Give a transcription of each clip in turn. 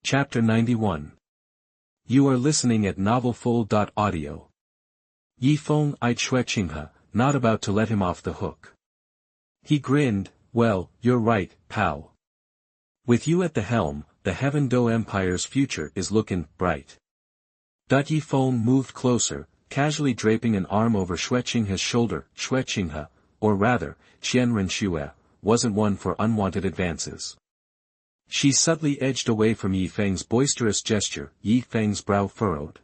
Chapter 91. You are listening at novelfull.audio. Yifeng I Chuechinghe, not about to let him off the hook. He grinned, well, you're right, pal. With you at the helm, the Heaven Do Empire's future is looking bright. Yifeng moved closer, casually draping an arm over Chuechinghe's shoulder. Chuechinghe, or rather, Qian Renxue, wasn't one for unwanted advances. She subtly edged away from Yifeng's boisterous gesture. Yifeng's brow furrowed.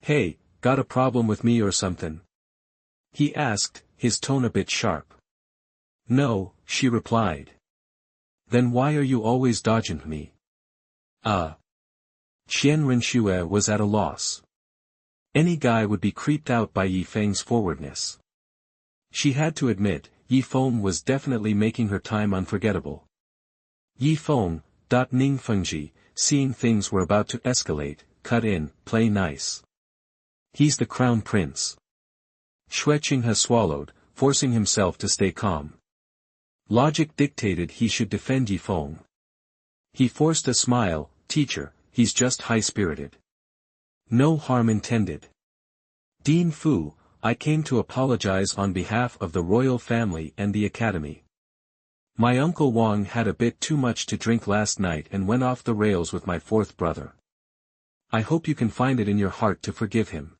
Hey, got a problem with me or something? He asked, his tone a bit sharp. No, she replied. Then why are you always dodging me? Qian Renxue was at a loss. Any guy would be creeped out by Yifeng's forwardness. She had to admit, Yifeng was definitely making her time unforgettable. Yifeng, Ningfengji, seeing things were about to escalate, cut in, play nice. He's the crown prince. Chuechinghe swallowed, forcing himself to stay calm. Logic dictated he should defend Yifeng. He forced a smile. Teacher, he's just high-spirited. No harm intended. Dean Fu, I came to apologize on behalf of the royal family and the academy. My uncle Wang had a bit too much to drink last night and went off the rails with my fourth brother. I hope you can find it in your heart to forgive him.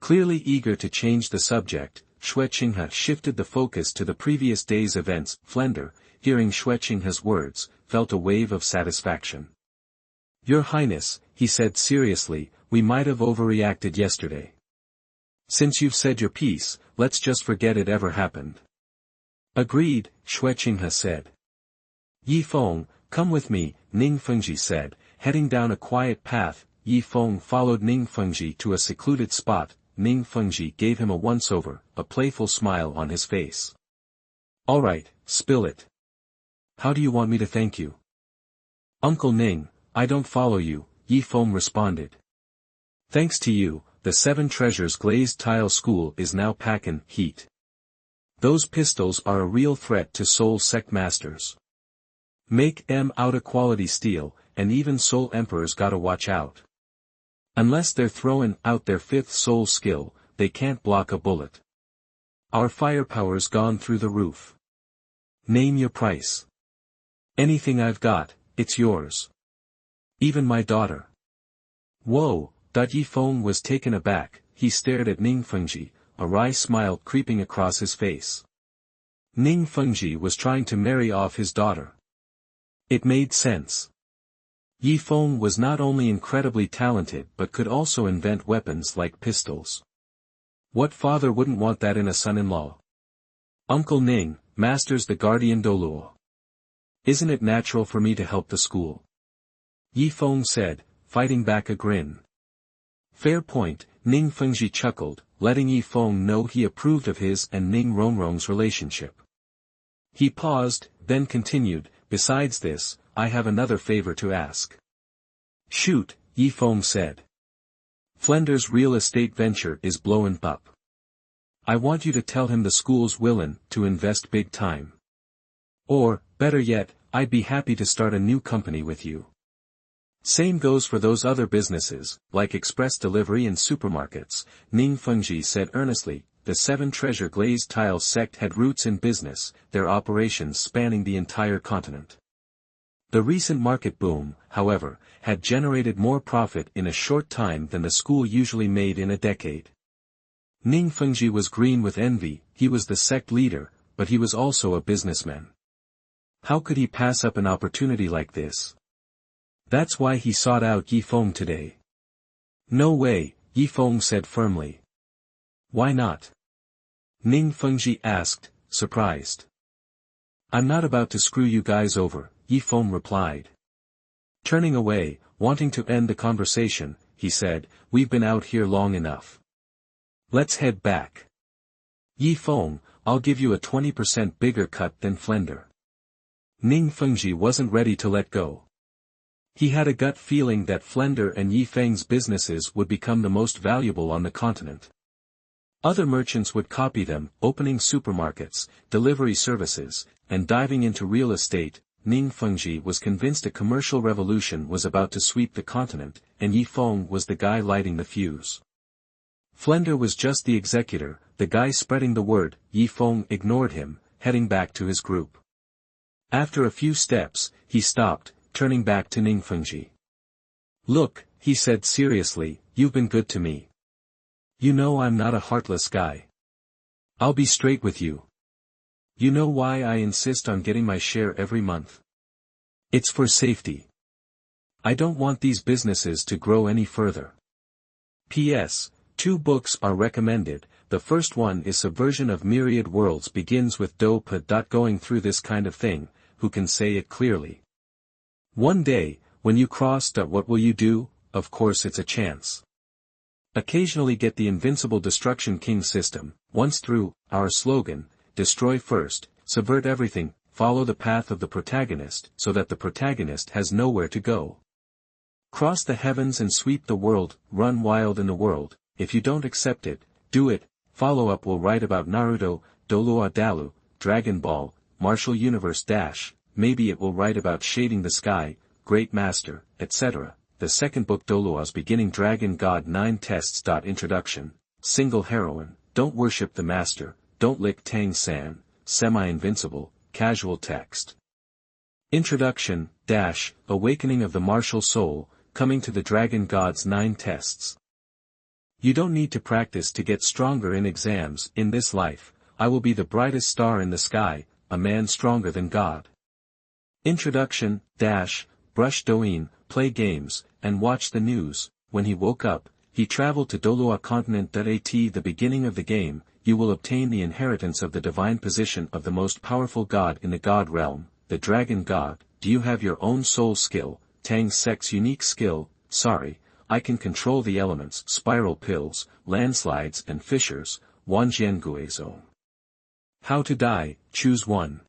Clearly eager to change the subject, Chuechinghe shifted the focus to the previous day's events. Flender, hearing Chuechinghe's words, felt a wave of satisfaction. Your Highness, he said seriously, we might have overreacted yesterday. Since you've said your piece, let's just forget it ever happened. Agreed, Chuechinghe said. Yifeng, come with me, Ningfengji said, heading down a quiet path. Yifeng followed Ningfengji to a secluded spot. Ningfengji gave him a once-over, a playful smile on his face. All right, spill it. How do you want me to thank you? Uncle Ning, I don't follow you, Yifeng responded. Thanks to you, the Seven Treasures Glazed Tile School is now packing heat. Those pistols are a real threat to Soul Sect masters. Make 'em out of quality steel, and even Soul Emperors gotta watch out. Unless they're throwing out their fifth soul skill, they can't block a bullet. Our firepower's gone through the roof. Name your price. Anything I've got, it's yours. Even my daughter. Whoa, Yifeng was taken aback. He stared at Ningfengji, a wry smile creeping across his face. Ningfengji was trying to marry off his daughter. It made sense. Yifeng was not only incredibly talented but could also invent weapons like pistols. What father wouldn't want that in a son-in-law? Uncle Ning, masters the guardian Douluo. Isn't it natural for me to help the school? Yifeng said, fighting back a grin. Fair point, Ningfengji chuckled, letting Yifeng know he approved of his and Ning Rongrong's relationship. He paused, then continued, besides this, I have another favor to ask. Shoot, Yifeng said. Flender's real estate venture is blowing up. I want you to tell him the school's willin' to invest big time. Or, better yet, I'd be happy to start a new company with you. Same goes for those other businesses, like express delivery and supermarkets, Ningfengji said earnestly. The Seven Treasure Glazed Tile sect had roots in business, their operations spanning the entire continent. The recent market boom, however, had generated more profit in a short time than the school usually made in a decade. Ningfengji was green with envy. He was the sect leader, but he was also a businessman. How could he pass up an opportunity like this? That's why he sought out Yifeng today. No way, Yifeng said firmly. Why not? Ningfengji asked, surprised. I'm not about to screw you guys over, Yifeng replied. Turning away, wanting to end the conversation, he said, we've been out here long enough. Let's head back. Yifeng, I'll give you a 20% bigger cut than Flender. Ningfengji wasn't ready to let go. He had a gut feeling that Flender and Yifeng's businesses would become the most valuable on the continent. Other merchants would copy them, opening supermarkets, delivery services, and diving into real estate. Ning Fengji was convinced a commercial revolution was about to sweep the continent, and Yi Feng was the guy lighting the fuse. Flender was just the executor, the guy spreading the word. Yi Feng ignored him, heading back to his group. After a few steps, he stopped, turning back to Ning Fengji. "Look," he said seriously, "you've been good to me. You know I'm not a heartless guy. I'll be straight with you. You know why I insist on getting my share every month? It's for safety. I don't want these businesses to grow any further. P.S. 2 books are recommended. The first one is Subversion of Myriad Worlds, begins with Douluo. Going through this kind of thing, who can say it clearly? One day, when you cross. What will you do? Of course it's a chance. Occasionally get the invincible Destruction King system, once through, our slogan, destroy first, subvert everything, follow the path of the protagonist so that the protagonist has nowhere to go. Cross the heavens and sweep the world, run wild in the world. If you don't accept it, do it. Follow-up will write about Naruto, Douluo Dalu, Dragon Ball, Martial Universe Dash, maybe it will write about Shading the Sky, Great Master, etc. The second book Douluo's Beginning Dragon God 9 Tests. Introduction, Single Heroine, Don't Worship the Master, Don't Lick Tang San, Semi-Invincible, Casual Text. Introduction, Awakening of the Martial Soul, Coming to the Dragon God's 9 Tests. You don't need to practice to get stronger in exams. In this life, I will be the brightest star in the sky, a man stronger than God. Introduction, Brush Douyin, play games, and watch the news. When he woke up, he traveled to Douluo continent. At the beginning of the game, you will obtain the inheritance of the divine position of the most powerful god in the god realm, the Dragon God. Do you have your own soul skill? Tang San's unique skill. Sorry, I can control the elements, spiral pills, landslides and fissures. Wanjianguizong. How to die, choose one.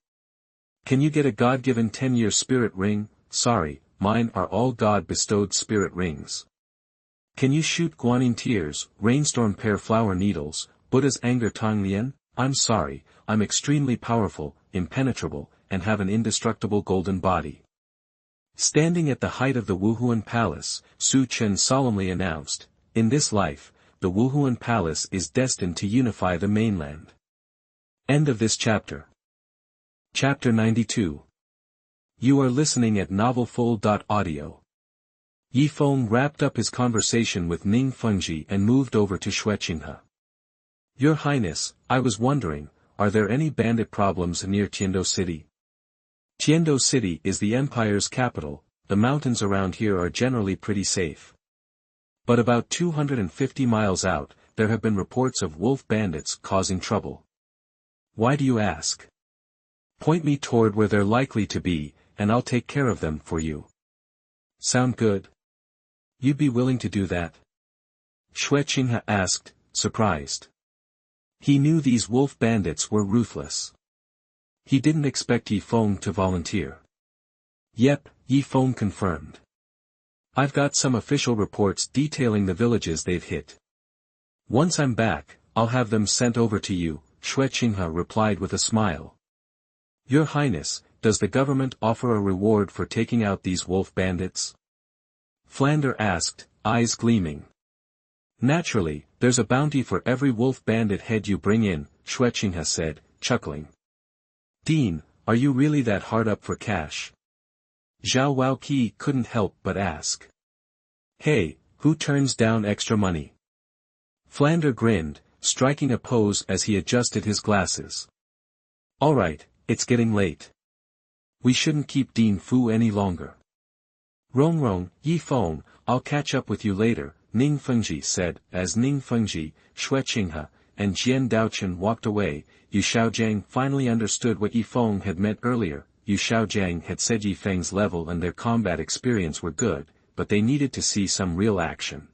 Can you get a God-given 10-year spirit ring? Sorry, mine are all God-bestowed spirit rings. Can you shoot Guanyin tears, rainstorm pear flower needles, Buddha's anger Tonglian? I'm sorry, I'm extremely powerful, impenetrable, and have an indestructible golden body. Standing at the height of the Wuhuan Palace, Su Chen solemnly announced, in this life, the Wuhuan Palace is destined to unify the mainland. End of this chapter. Chapter 92. You are listening at novelfull.audio. Yi Feng wrapped up his conversation with Ning Fengji and moved over to Xueqinghe. Your Highness, I was wondering, are there any bandit problems near Tiando City? Tiando City is the empire's capital. The mountains around here are generally pretty safe. But about 250 miles out, there have been reports of wolf bandits causing trouble. Why do you ask? Point me toward where they're likely to be, and I'll take care of them for you. Sound good? You'd be willing to do that? Xueqinghe asked, surprised. He knew these wolf bandits were ruthless. He didn't expect Yi Feng to volunteer. Yep, Yi Feng confirmed. I've got some official reports detailing the villages they've hit. Once I'm back, I'll have them sent over to you, Xueqinghe replied with a smile. Your Highness, does the government offer a reward for taking out these wolf bandits? Flender asked, eyes gleaming. Naturally, there's a bounty for every wolf bandit head you bring in, Xueqinghe said, chuckling. Dean, are you really that hard up for cash? Zhao Waoqi couldn't help but ask. Hey, who turns down extra money? Flender grinned, striking a pose as he adjusted his glasses. Alright, it's getting late. We shouldn't keep Dean Fu any longer. Rongrong, Yi Feng, I'll catch up with you later, Ning Fengji said, as Ning Fengji, Xueqinghe, and Jian Daochen walked away. Yu Xiaojiang finally understood what Yi Feng had meant earlier. Yu Xiaojiang had said Yi Feng's level and their combat experience were good, but they needed to see some real action.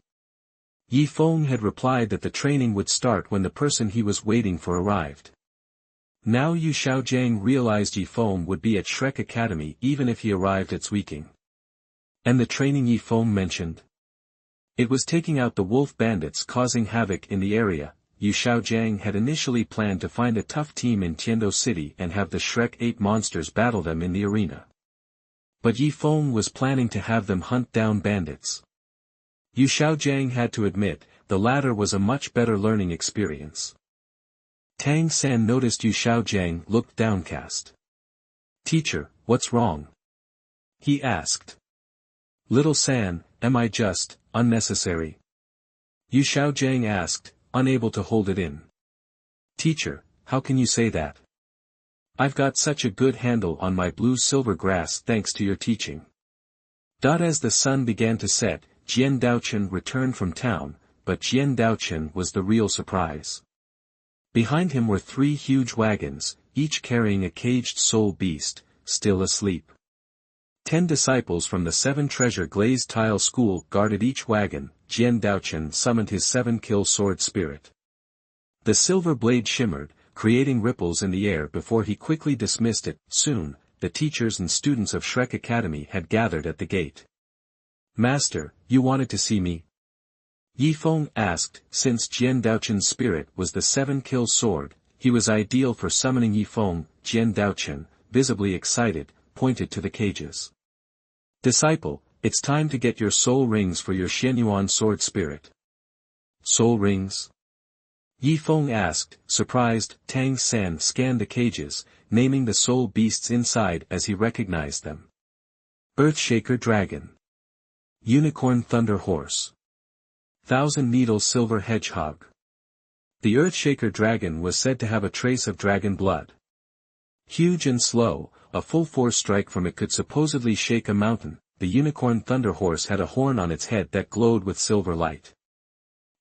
Yi Feng had replied that the training would start when the person he was waiting for arrived. Now Yu Xiaojiang realized Yi Feng would be at Shrek Academy even if he arrived at Zwiking. And the training Yi Feng mentioned? It was taking out the wolf bandits causing havoc in the area. Yu Xiaojiang had initially planned to find a tough team in Tiando City and have the Shrek 8 monsters battle them in the arena. But Yi Feng was planning to have them hunt down bandits. Yu Xiaojiang had to admit, the latter was a much better learning experience. Tang San noticed Yu Xiaojiang looked downcast. "Teacher, what's wrong?" he asked. "Little San, am I just, unnecessary?" Yu Xiaojiang asked, unable to hold it in. "Teacher, how can you say that? I've got such a good handle on my blue-silver grass thanks to your teaching." As the sun began to set, Jian Daochen returned from town, but Jian Daochen was the real surprise. Behind him were 3 huge wagons, each carrying a caged soul beast, still asleep. 10 disciples from the 7 treasure glazed tile school guarded each wagon. Jian Daochen summoned his 7-kill sword spirit. The silver blade shimmered, creating ripples in the air before he quickly dismissed it. Soon, the teachers and students of Shrek Academy had gathered at the gate. "Master, you wanted to see me?" Yi Feng asked. Since Jian Daochen's spirit was the 7-kill sword, he was ideal for summoning Yi Feng. Jian Daochen, visibly excited, pointed to the cages. "Disciple, it's time to get your soul rings for your Xianyuan sword spirit." "Soul rings?" Yi Feng asked, surprised. Tang San scanned the cages, naming the soul beasts inside as he recognized them. Earthshaker Dragon. Unicorn Thunder Horse. Thousand Needle Silver Hedgehog. The Earthshaker Dragon was said to have a trace of dragon blood. Huge and slow, a full-force strike from it could supposedly shake a mountain. The Unicorn Thunder Horse had a horn on its head that glowed with silver light.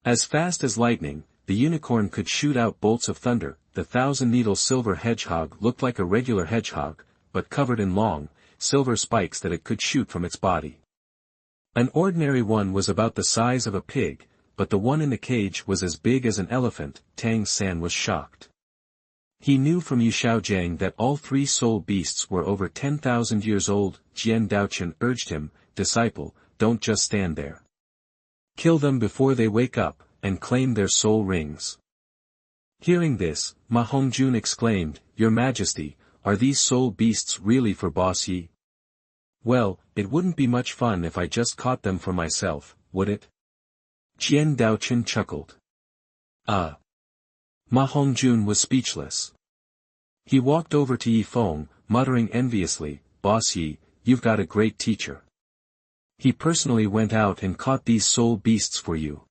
As fast as lightning, the unicorn could shoot out bolts of thunder. The thousand-needle silver hedgehog looked like a regular hedgehog, but covered in long, silver spikes that it could shoot from its body. An ordinary one was about the size of a pig, but the one in the cage was as big as an elephant. Tang San was shocked. He knew from Yu Xiaojiang that all 3 soul beasts were over 10,000 years old. Jian Daochen urged him, "Disciple, don't just stand there. Kill them before they wake up, and claim their soul rings." Hearing this, Ma Hongjun exclaimed, "Your Majesty, are these soul beasts really for Boss Yi?" "Well, it wouldn't be much fun if I just caught them for myself, would it?" Jian Daochen chuckled. Ma Hongjun was speechless. He walked over to Yi Feng, muttering enviously, "Boss Yi, you've got a great teacher. He personally went out and caught these soul beasts for you.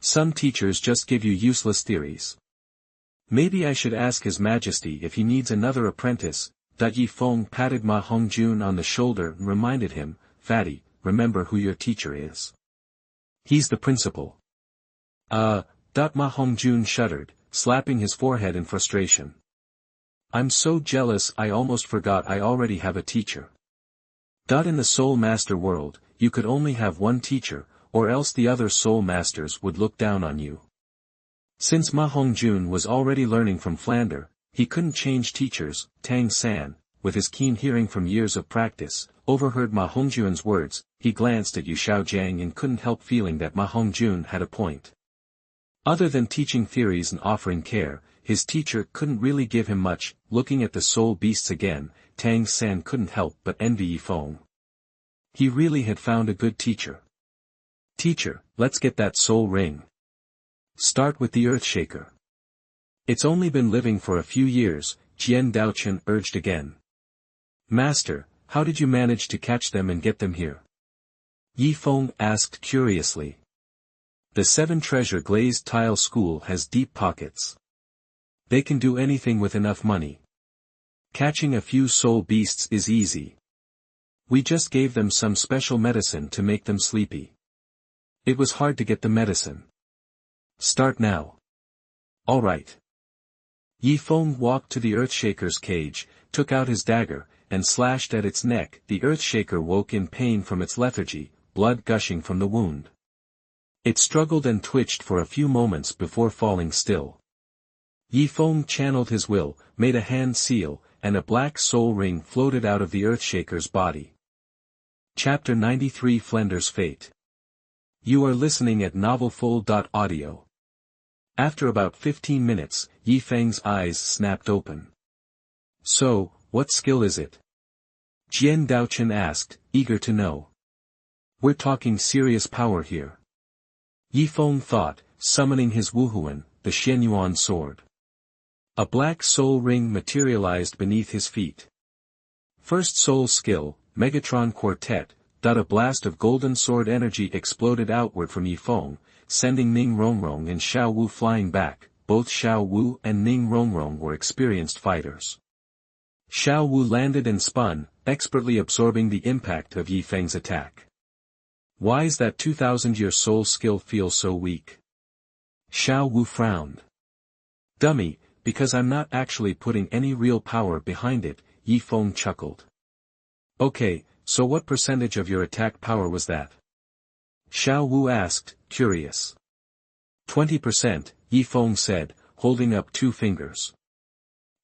Some teachers just give you useless theories. Maybe I should ask His Majesty if he needs another apprentice." Yi Feng patted Ma Hongjun on the shoulder and reminded him, "Fatty, remember who your teacher is. He's the principal." Ma Hongjun shuddered, slapping his forehead in frustration. "I'm so jealous I almost forgot I already have a teacher. In the Soul Master world, you could only have one teacher, or else the other Soul Masters would look down on you." Since Ma Hongjun was already learning from Flender, he couldn't change teachers. Tang San, with his keen hearing from years of practice, overheard Ma Hongjun's words. He glanced at Yu Xiaojiang and couldn't help feeling that Ma Hongjun had a point. Other than teaching theories and offering care, his teacher couldn't really give him much. Looking at the soul beasts again, Tang San couldn't help but envy Yi Feng. He really had found a good teacher. "Teacher, let's get that soul ring. Start with the Earthshaker." "It's only been living for a few years," Jian Daochen urged again. "Master, how did you manage to catch them and get them here?" Yi Feng asked curiously. "The 7 treasure glazed tile school has deep pockets. They can do anything with enough money. Catching a few soul beasts is easy. We just gave them some special medicine to make them sleepy. It was hard to get the medicine. Start now." "All right." Yi Feng walked to the Earthshaker's cage, took out his dagger, and slashed at its neck. The Earthshaker woke in pain from its lethargy, blood gushing from the wound. It struggled and twitched for a few moments before falling still. Yi Feng channeled his will, made a hand seal, and a black soul ring floated out of the Earthshaker's body. Chapter 93 Flender's Fate. You are listening at novelfull.audio. After about 15 minutes, Yi Feng's eyes snapped open. "So, what skill is it?" Jian Daochen asked, eager to know. We're talking serious power here. Yi Feng thought, summoning his Wuhuan, the Xianyuan sword. A black soul ring materialized beneath his feet. First soul skill, Megatron Quartet. A blast of golden sword energy exploded outward from Yi Feng, sending Ning Rongrong and Xiao Wu flying back. Both Xiao Wu and Ning Rongrong were experienced fighters. Xiao Wu landed and spun, expertly absorbing the impact of Yi Feng's attack. Why's that 2000-year soul skill feel so weak? Xiao Wu frowned. Dummy, because I'm not actually putting any real power behind it, Yi Feng chuckled. Okay, so what percentage of your attack power was that? Xiao Wu asked, curious. 20%, Yi Feng said, holding up 2 fingers.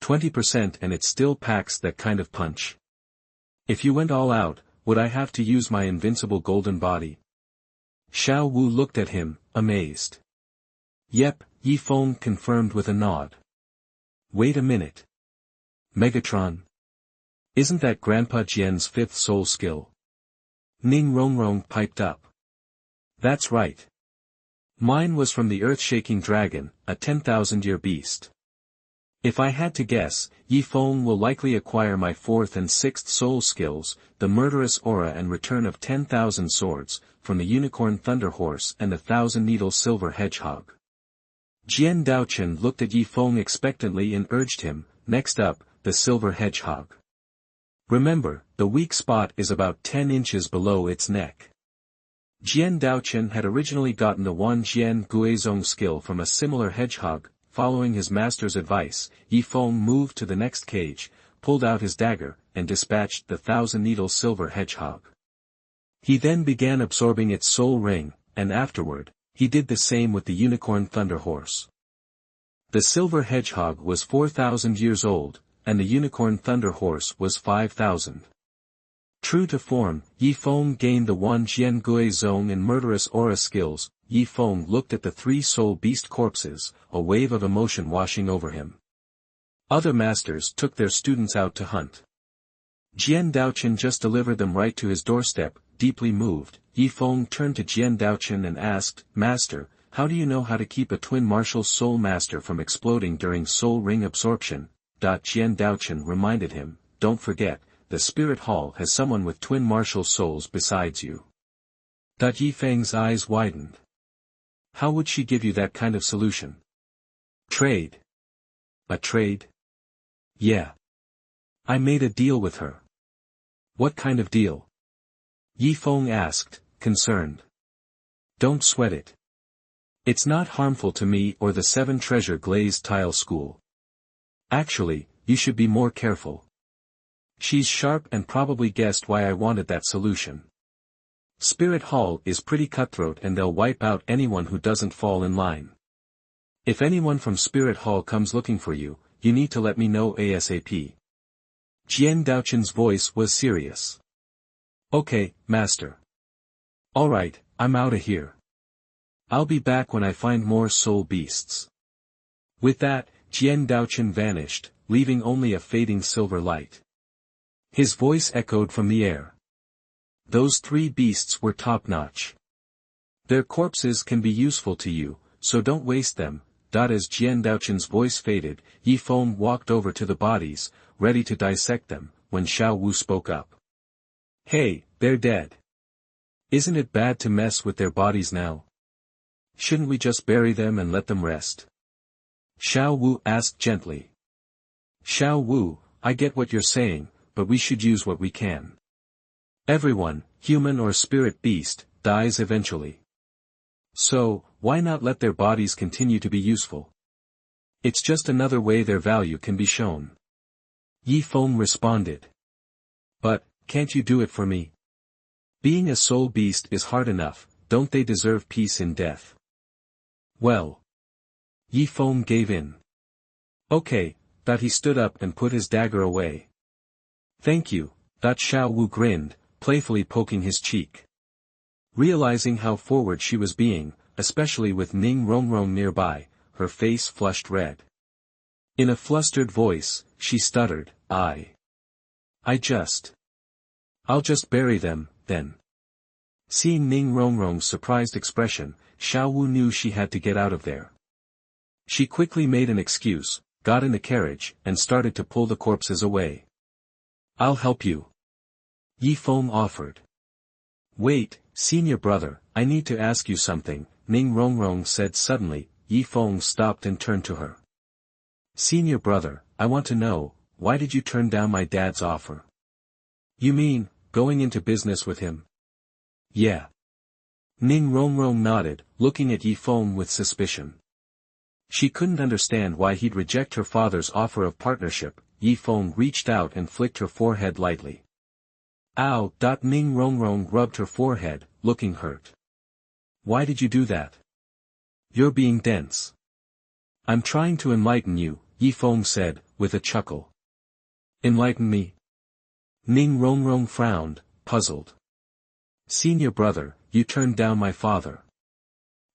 20% and it still packs that kind of punch. If you went all out, would I have to use my invincible golden body? Xiao Wu looked at him, amazed. Yep, Yi Feng confirmed with a nod. Wait a minute. Megatron? Isn't that Grandpa Jian's 5th soul skill? Ning Rongrong piped up. That's right. Mine was from the earth-shaking dragon, a 10,000-year beast. If I had to guess, Yi Feng will likely acquire my 4th and 6th soul skills, the murderous aura and return of 10,000 swords, from the unicorn thunder horse and the 1,000-needle silver hedgehog. Jian Daochen looked at Yi Feng expectantly and urged him, next up, the silver hedgehog. Remember, the weak spot is about 10 inches below its neck. Jian Daochen had originally gotten the Wan Jian Guizong skill from a similar hedgehog. Following his master's advice, Yi Feng moved to the next cage, pulled out his dagger, and dispatched the 1,000-needle silver hedgehog. He then began absorbing its soul ring, and afterward, he did the same with the unicorn thunder horse. The silver hedgehog was 4,000 years old, and the unicorn thunder horse was 5,000. True to form, Yi Feng gained the Wan Jian Guizong and murderous aura skills. Yi Feng looked at the 3 soul beast corpses, a wave of emotion washing over him. Other masters took their students out to hunt. Jian Daochen just delivered them right to his doorstep. Deeply moved, Yi Feng turned to Jian Daochen and asked, Master, how do you know how to keep a twin martial soul master from exploding during soul ring absorption? Jian Daochen reminded him, don't forget, the spirit hall has someone with twin martial souls besides you. Yi Feng's eyes widened. How would she give you that kind of solution? Trade. A trade? Yeah. I made a deal with her. What kind of deal? Yi Feng asked, concerned. Don't sweat it. It's not harmful to me or the 7 treasure glazed tile school. Actually, you should be more careful. She's sharp and probably guessed why I wanted that solution. Spirit Hall is pretty cutthroat and they'll wipe out anyone who doesn't fall in line. If anyone from Spirit Hall comes looking for you, you need to let me know ASAP. Jian Daochen's voice was serious. Okay, Master. Alright, I'm outta here. I'll be back when I find more soul beasts. With that, Jian Daochen vanished, leaving only a fading silver light. His voice echoed from the air. Those 3 beasts were top-notch. Their corpses can be useful to you, so don't waste them. As Jian Daochen's voice faded, Yi Feng walked over to the bodies, ready to dissect them, when Xiao Wu spoke up. Hey, they're dead. Isn't it bad to mess with their bodies now? Shouldn't we just bury them and let them rest? Xiao Wu asked gently. Xiao Wu, I get what you're saying, but we should use what we can. Everyone, human or spirit beast, dies eventually. So, why not let their bodies continue to be useful? It's just another way their value can be shown. Yi Feng responded. But, can't you do it for me? Being a soul beast is hard enough, don't they deserve peace in death? Well. Yi Feng gave in. Okay, he stood up and put his dagger away. Thank you, Xiao Wu grinned, playfully poking his cheek. Realizing how forward she was being, especially with Ning Rongrong nearby, her face flushed red. In a flustered voice, she stuttered, I just. I'll just bury them, then. Seeing Ning Rongrong's surprised expression, Xiao Wu knew she had to get out of there. She quickly made an excuse, got in the carriage, and started to pull the corpses away. I'll help you. Yi Feng offered. Wait, senior brother, I need to ask you something, Ning Rongrong said suddenly. Yi Feng stopped and turned to her. Senior brother, I want to know, why did you turn down my dad's offer? You mean, going into business with him? Yeah. Ning Rongrong nodded, looking at Yi Feng with suspicion. She couldn't understand why he'd reject her father's offer of partnership. Yi Feng reached out and flicked her forehead lightly. Ow! Ning Rongrong rubbed her forehead, looking hurt. Why did you do that? You're being dense. I'm trying to enlighten you, Yi Feng said, with a chuckle. Enlighten me? Ning Rongrong frowned, puzzled. Senior brother, you turned down my father.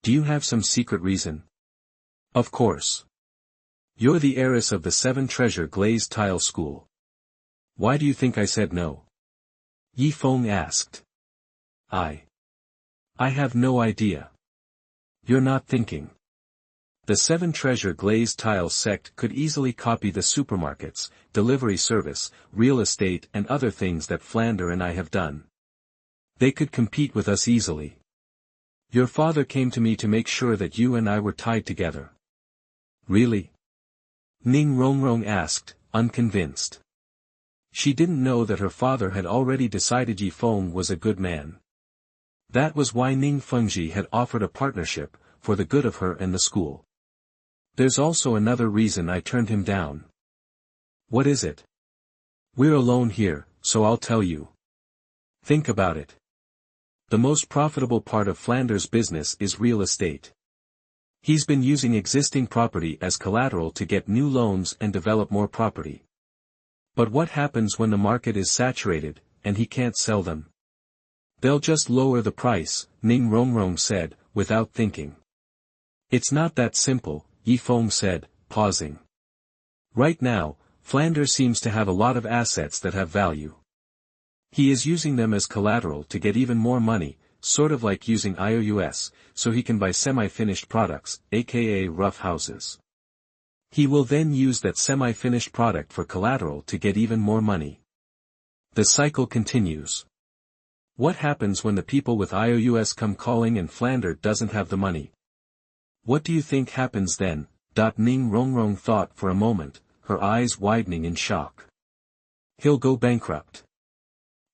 Do you have some secret reason? Of course. You're the heiress of the 7 treasure glazed tile school. Why do you think I said no? Yi Feng asked. I have no idea. You're not thinking. The 7 treasure glazed tile sect could easily copy the supermarkets, delivery service, real estate and other things that Flender and I have done. They could compete with us easily. Your father came to me to make sure that you and I were tied together. Really? Ning Rongrong asked, unconvinced. She didn't know that her father had already decided Yi Feng was a good man. That was why Ning Fengji had offered a partnership, for the good of her and the school. There's also another reason I turned him down. What is it? We're alone here, so I'll tell you. Think about it. The most profitable part of Flander's business is real estate. He's been using existing property as collateral to get new loans and develop more property. But what happens when the market is saturated, and he can't sell them? They'll just lower the price, Ning Rongrong said, without thinking. It's not that simple, Yi Feng said, pausing. Right now, Flander seems to have a lot of assets that have value. He is using them as collateral to get even more money, sort of like using IOUs, so he can buy semi-finished products, aka rough houses. He will then use that semi-finished product for collateral to get even more money. The cycle continues. What happens when the people with IOUs come calling and Flander doesn't have the money? What do you think happens then? Ning Rongrong thought for a moment, her eyes widening in shock. He'll go bankrupt.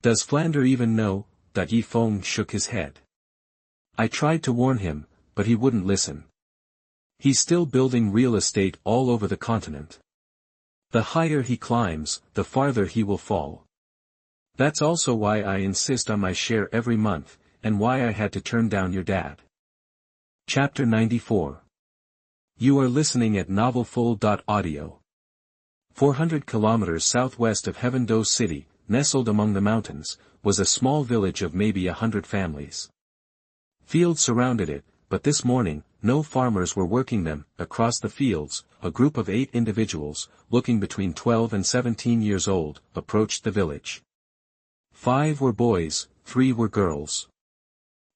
Does Flander even know? Yi Feng shook his head. I tried to warn him, but he wouldn't listen. He's still building real estate all over the continent. The higher he climbs, the farther he will fall. That's also why I insist on my share every month, and why I had to turn down your dad. Chapter 94. You are listening at novelfull.audio. 400 kilometers southwest of Heaven-Do City, nestled among the mountains, was a small village of maybe 100 families. Fields surrounded it, but this morning, no farmers were working them. Across the fields, a group of 8 individuals, looking between 12 and 17 years old, approached the village. 5 were boys, 3 were girls.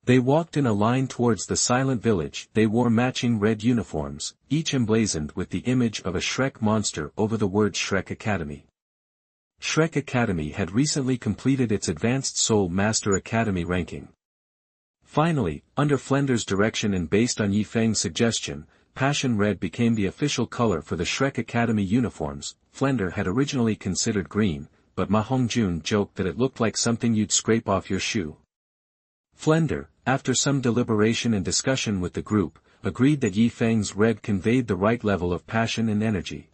They walked in a line towards the silent village. They wore matching red uniforms, each emblazoned with the image of a Shrek monster over the word Shrek Academy. Shrek Academy had recently completed its Advanced Soul Master Academy ranking. Finally, under Flender's direction and based on Yi Feng's suggestion, Passion Red became the official color for the Shrek Academy uniforms. Flender had originally considered green, but Ma Hongjun joked that it looked like something you'd scrape off your shoe. Flender, after some deliberation and discussion with the group, agreed that Yi Feng's red conveyed the right level of passion and energy.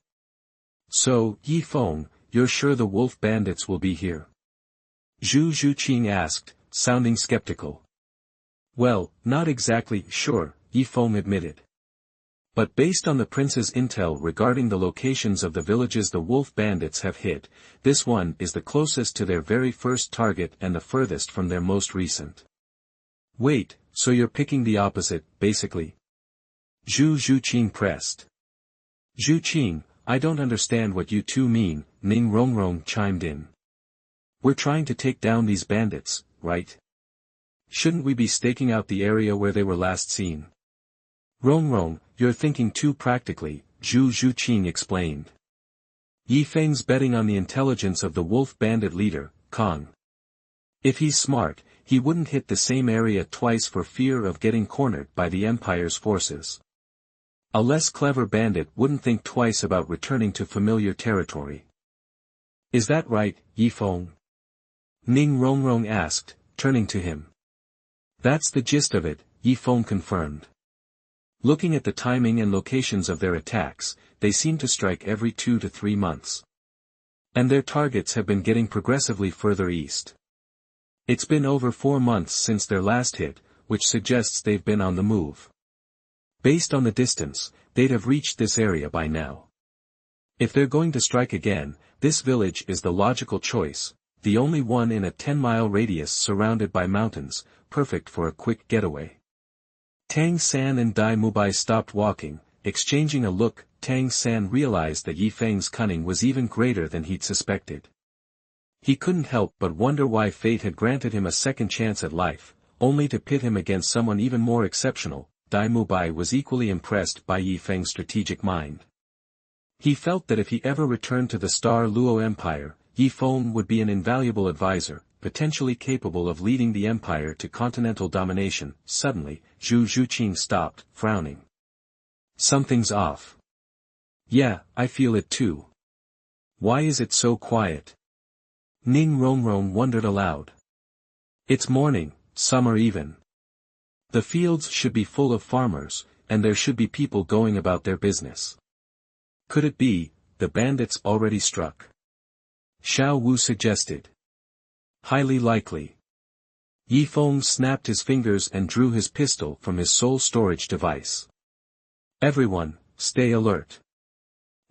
So, Yi Feng, you're sure the wolf bandits will be here? Zhu Zhuqing asked, sounding skeptical. Well, not exactly sure, Yi Feng admitted. But based on the prince's intel regarding the locations of the villages the wolf bandits have hit, this one is the closest to their very first target and the furthest from their most recent. Wait, so you're picking the opposite, basically? Zhu Zhuqing pressed. Zhuqing, I don't understand what you two mean, Ning Rongrong chimed in. We're trying to take down these bandits, right? Shouldn't we be staking out the area where they were last seen? Rong, you're thinking too practically, Zhu Zhuqing explained. Yi Feng's betting on the intelligence of the wolf bandit leader, Kong. If he's smart, he wouldn't hit the same area twice for fear of getting cornered by the Empire's forces. A less clever bandit wouldn't think twice about returning to familiar territory. Is that right, Yi Feng? Ning Rongrong asked, turning to him. That's the gist of it, Yi Feng confirmed. Looking at the timing and locations of their attacks, they seem to strike every 2 to 3 months. And their targets have been getting progressively further east. It's been over 4 months since their last hit, which suggests they've been on the move. Based on the distance, they'd have reached this area by now. If they're going to strike again, this village is the logical choice, the only one in a 10-mile radius surrounded by mountains, perfect for a quick getaway. Tang San and Dai Mubai stopped walking, exchanging a look. Tang San realized that Yi Feng's cunning was even greater than he'd suspected. He couldn't help but wonder why fate had granted him a second chance at life, only to pit him against someone even more exceptional. Dai Mubai was equally impressed by Yi Feng's strategic mind. He felt that if he ever returned to the Star Luo Empire, Yi Feng would be an invaluable advisor, potentially capable of leading the empire to continental domination. Suddenly, Zhu Zhuqing stopped, frowning. Something's off. Yeah, I feel it too. Why is it so quiet? Ning Rongrong wondered aloud. It's morning, summer even. The fields should be full of farmers, and there should be people going about their business. Could it be, the bandits already struck? Xiao Wu suggested. Highly likely. Yi Feng snapped his fingers and drew his pistol from his soul storage device. Everyone, stay alert.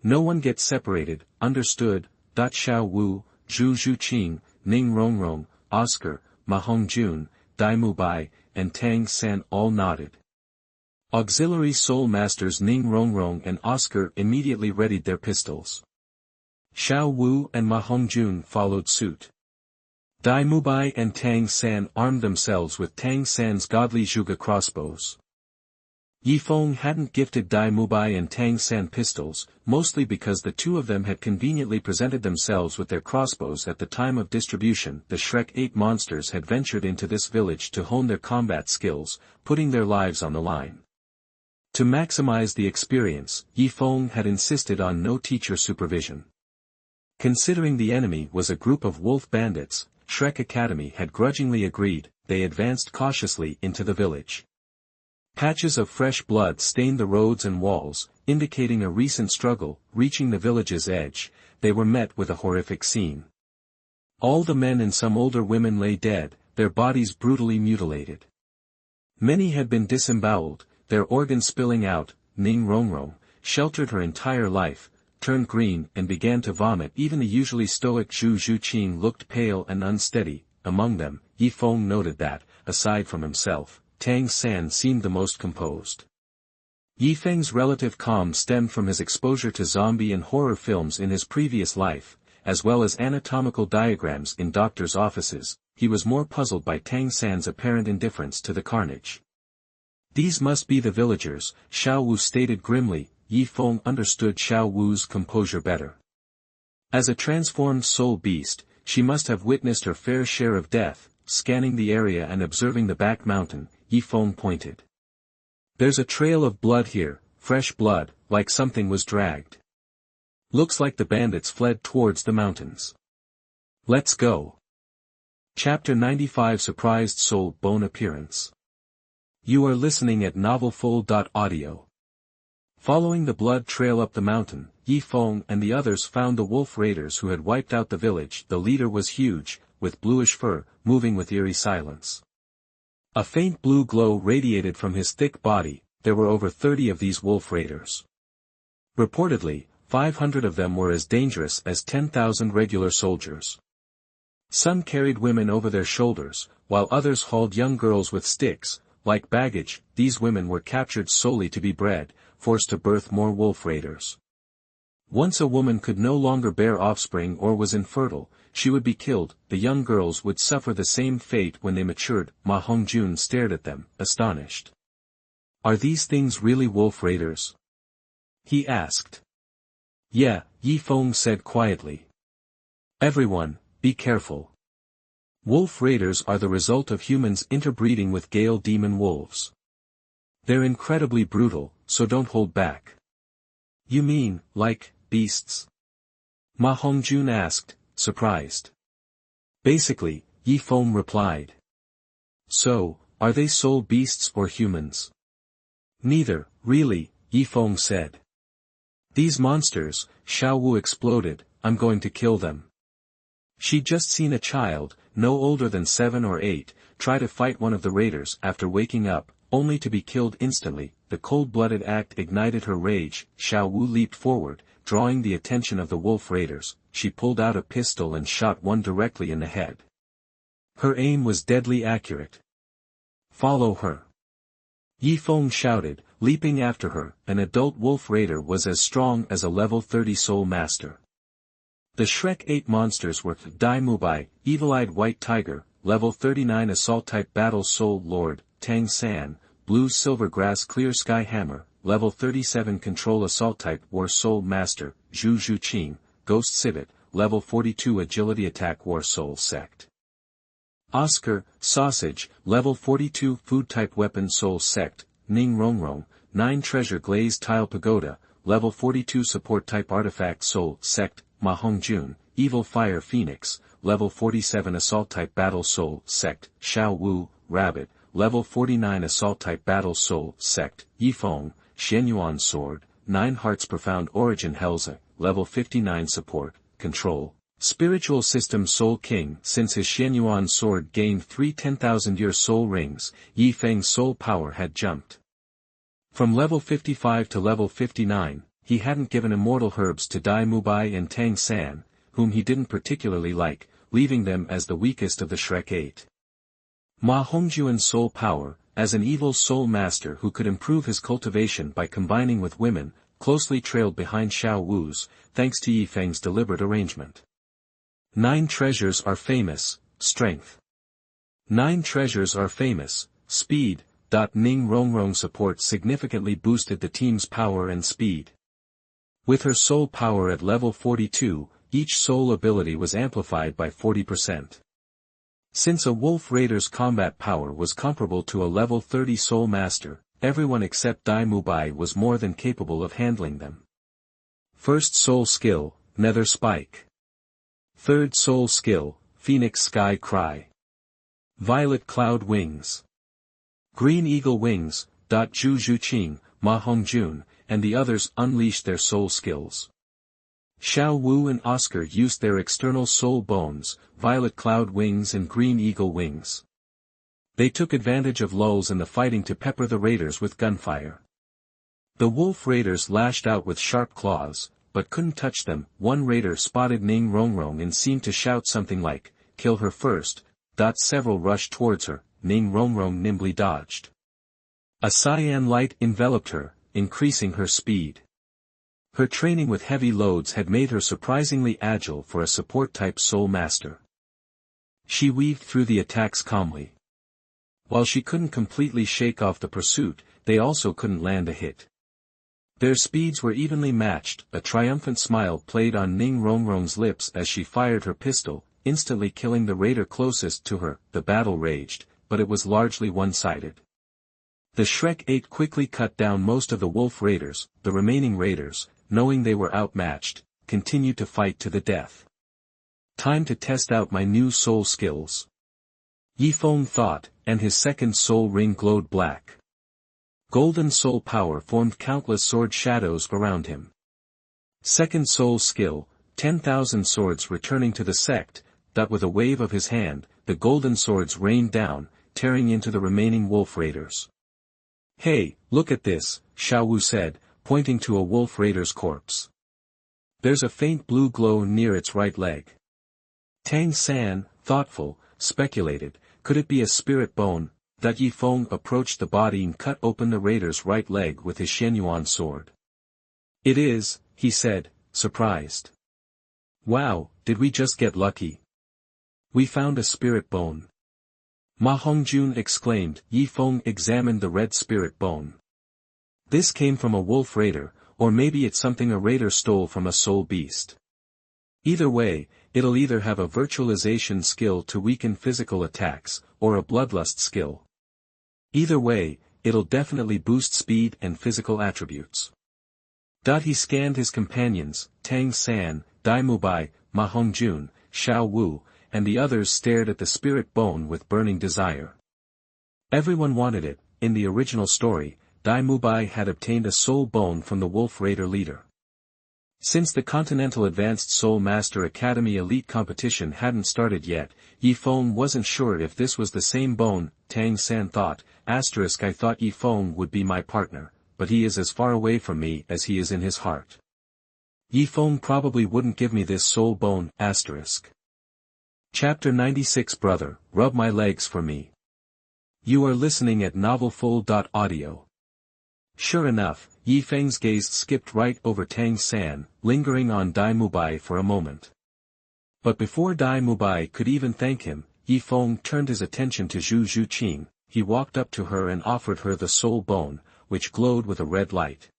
No one gets separated, understood. Xiao Wu, Zhu Zhuqing, Ning Rongrong, Oscar, Ma Hongjun, Dai Mubai, and Tang San all nodded. Auxiliary Soul Masters Ning Rongrong and Oscar immediately readied their pistols. Xiao Wu and Ma Hongjun followed suit. Dai Mubai and Tang San armed themselves with Tang San's godly Zhuge crossbows. Yi Feng hadn't gifted Dai Mubai and Tang San pistols, mostly because the two of them had conveniently presented themselves with their crossbows at the time of distribution. The Shrek 8 monsters had ventured into this village to hone their combat skills, putting their lives on the line. To maximize the experience, Yi Feng had insisted on no teacher supervision. Considering the enemy was a group of wolf bandits, Shrek Academy had grudgingly agreed. They advanced cautiously into the village. Patches of fresh blood stained the roads and walls, indicating a recent struggle. Reaching the village's edge, they were met with a horrific scene. All the men and some older women lay dead, their bodies brutally mutilated. Many had been disemboweled, their organs spilling out. Ning Rongrong, sheltered her entire life, turned green and began to vomit. Even the usually stoic Zhu Zhuqing looked pale and unsteady. Among them, Yi Feng noted that, aside from himself, Tang San seemed the most composed. Yi Feng's relative calm stemmed from his exposure to zombie and horror films in his previous life, as well as anatomical diagrams in doctors' offices. He was more puzzled by Tang San's apparent indifference to the carnage. These must be the villagers, Xiao Wu stated grimly. Yi Feng understood Xiao Wu's composure better. As a transformed soul beast, she must have witnessed her fair share of death. Scanning the area and observing the back mountain, Yi Feng pointed. There's a trail of blood here, fresh blood, like something was dragged. Looks like the bandits fled towards the mountains. Let's go. Chapter 95 Surprised Soul Bone Appearance. You are listening at novelfull.audio. Following the blood trail up the mountain, Yi Feng and the others found the wolf raiders who had wiped out the village. The leader was huge, with bluish fur, moving with eerie silence. A faint blue glow radiated from his thick body. There were over 30 of these wolf raiders. Reportedly, 500 of them were as dangerous as 10,000 regular soldiers. Some carried women over their shoulders, while others hauled young girls with sticks. Like baggage, these women were captured solely to be bred, forced to birth more wolf raiders. Once a woman could no longer bear offspring or was infertile, she would be killed. The young girls would suffer the same fate when they matured. Ma Hongjun stared at them, astonished. Are these things really wolf raiders? He asked. Yeah, Yi Feng said quietly. Everyone, be careful. Wolf raiders are the result of humans interbreeding with Gale demon wolves. They're incredibly brutal, so don't hold back. You mean, like, beasts? Ma Hongjun asked, surprised. Basically, Yi Feng replied. So, are they soul beasts or humans? Neither, really, Yi Feng said. These monsters, Xiao Wu exploded, I'm going to kill them. She'd just seen a child, no older than 7 or 8, try to fight one of the raiders after waking up, only to be killed instantly. The cold-blooded act ignited her rage. Xiao Wu leaped forward, drawing the attention of the wolf raiders. She pulled out a pistol and shot one directly in the head. Her aim was deadly accurate. Follow her. Yi Feng shouted, leaping after her. An adult wolf raider was as strong as a level 30 soul master. The Shrek 8 monsters were Dai Mubai, evil-eyed white tiger, level 39 assault-type battle soul lord, Tang San, blue silver grass clear sky hammer, level 37 control assault-type war soul master, Zhu Zhuqing, ghost civet, level 42 agility attack war soul sect. Oscar, sausage, level 42 food-type weapon soul sect, Ning Rongrong, 9 treasure glazed tile pagoda, level 42 support-type artifact soul sect, Ma Hongjun, evil fire phoenix, level 47 assault-type battle soul sect, Xiao Wu, rabbit, level 49 assault-type battle soul sect, Yi Feng, Xianyuan sword, 9 hearts profound origin Helza, level 59 support, control, spiritual system soul king. Since his Xianyuan sword gained 3 10,000-year soul rings, Yi Feng's soul power had jumped. From level 55 to level 59, he hadn't given immortal herbs to Dai Mubai and Tang San, whom he didn't particularly like, leaving them as the weakest of the Shrek 8. Ma Hongjun's soul power, as an evil soul master who could improve his cultivation by combining with women, closely trailed behind Xiao Wu's, thanks to Yi Feng's deliberate arrangement. 9 treasures are famous, strength. 9 treasures are famous, speed. Ning Rongrong support significantly boosted the team's power and speed. With her soul power at level 42, each soul ability was amplified by 40%. Since a wolf raider's combat power was comparable to a level 30 soul master, everyone except Dai Mubai was more than capable of handling them. First soul skill, Nether Spike. Third soul skill, Phoenix Sky Cry. Violet Cloud Wings. Green Eagle Wings. Zhu Zhuqing, Ma Hongjun, and the others unleashed their soul skills. Xiao Wu and Oscar used their external soul bones, Violet Cloud Wings and Green Eagle Wings. They took advantage of lulls in the fighting to pepper the raiders with gunfire. The wolf raiders lashed out with sharp claws, but couldn't touch them. One raider spotted Ning Rongrong and seemed to shout something like, "Kill her first." Several rushed towards her. Ning Rongrong nimbly dodged. A cyan light enveloped her, increasing her speed. Her training with heavy loads had made her surprisingly agile for a support-type soul master. She weaved through the attacks calmly. While she couldn't completely shake off the pursuit, they also couldn't land a hit. Their speeds were evenly matched. A triumphant smile played on Ning Rongrong's lips as she fired her pistol, instantly killing the raider closest to her. The battle raged, but it was largely one-sided. The Shrek 8 quickly cut down most of the wolf raiders. The remaining raiders, knowing they were outmatched, continued to fight to the death. Time to test out my new soul skills. Yi Feng thought, and his second soul ring glowed black. Golden soul power formed countless sword shadows around him. Second soul skill, 10,000 swords returning to the sect. With a wave of his hand, the golden swords rained down, tearing into the remaining wolf raiders. "Hey, look at this," Xiao Wu said, pointing to a wolf raider's corpse. "There's a faint blue glow near its right leg." Tang San, thoughtful, speculated, could it be a spirit bone? Yi Feng approached the body and cut open the raider's right leg with his Xianyuan sword. "It is," he said, surprised. Wow, did we just get lucky? We found a spirit bone. Ma Hongjun exclaimed. Yi Feng examined the red spirit bone. This came from a wolf raider, or maybe it's something a raider stole from a soul beast. Either way, it'll either have a virtualization skill to weaken physical attacks, or a bloodlust skill. Either way, it'll definitely boost speed and physical attributes. He scanned his companions, Tang San, Dai Mubai, Ma Hongjun, Xiao Wu, and the others stared at the spirit bone with burning desire. Everyone wanted it. In the original story, Dai Mubai had obtained a soul bone from the Wolf Raider leader. Since the Continental Advanced Soul Master Academy Elite Competition hadn't started yet, Yi Feng wasn't sure if this was the same bone. Tang San thought, I thought Yi Feng would be my partner, but he is as far away from me as he is in his heart. Yi Feng probably wouldn't give me this soul bone. Chapter 96 Brother, rub my legs for me. You are listening at novelfull.audio. Sure enough, Yi Feng's gaze skipped right over Tang San, lingering on Dai Mubai for a moment. But before Dai Mubai could even thank him, Yi Feng turned his attention to Zhu Zhuqing. He walked up to her and offered her the soul bone, which glowed with a red light.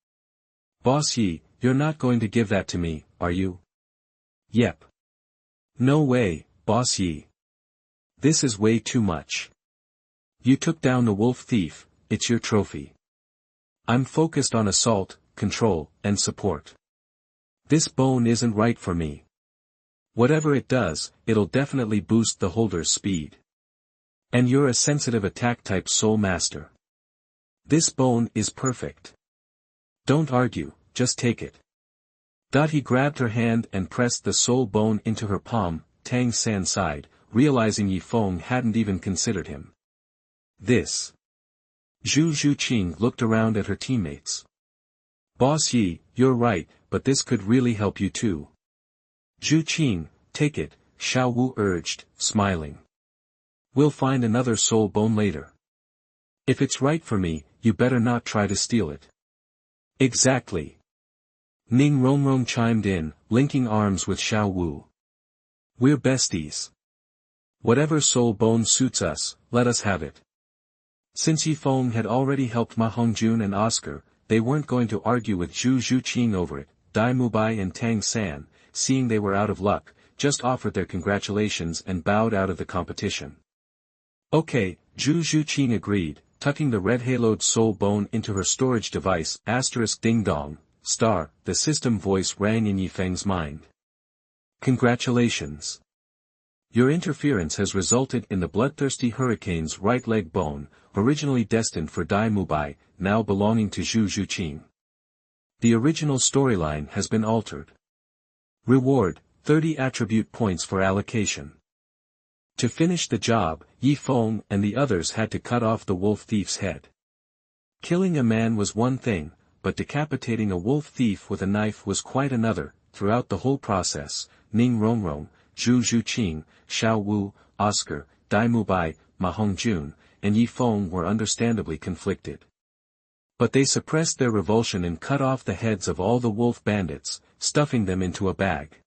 Boss Yi, you're not going to give that to me, are you? Yep. No way, Boss Yi. This is way too much. You took down the wolf thief, it's your trophy. I'm focused on assault, control, and support. This bone isn't right for me. Whatever it does, it'll definitely boost the holder's speed. And you're a sensitive attack-type soul master. This bone is perfect. Don't argue, just take it. He grabbed her hand and pressed the soul bone into her palm. Tang San sighed, realizing Yi Feng hadn't even considered him. This. Zhu Zhuqing looked around at her teammates. Boss Yi, you're right, but this could really help you too. Zhuqing, take it, Xiao Wu urged, smiling. We'll find another soul bone later. If it's right for me, you better not try to steal it. Exactly. Ning Rongrong chimed in, linking arms with Xiao Wu. We're besties. Whatever soul bone suits us, let us have it. Since Yi Feng had already helped Ma Hongjun and Oscar, they weren't going to argue with Zhu Zhuqing over it. Dai Mubai and Tang San, seeing they were out of luck, just offered their congratulations and bowed out of the competition. Okay, Zhu Zhuqing agreed, tucking the red-haloed soul bone into her storage device. Ding dong, star, the system voice rang in Yi Feng's mind. Congratulations. Your interference has resulted in the bloodthirsty hurricane's right leg bone, originally destined for Dai Mubai, now belonging to Zhu Zhuqing. The original storyline has been altered. Reward, 30 attribute points for allocation. To finish the job, Yi Feng and the others had to cut off the wolf thief's head. Killing a man was one thing, but decapitating a wolf thief with a knife was quite another. Throughout the whole process, Ning Rongrong, Zhu Zhuqing, Xiao Wu, Oscar, Dai Mubai, Ma Hongjun, and Yi Feng were understandably conflicted. But they suppressed their revulsion and cut off the heads of all the wolf bandits, stuffing them into a bag.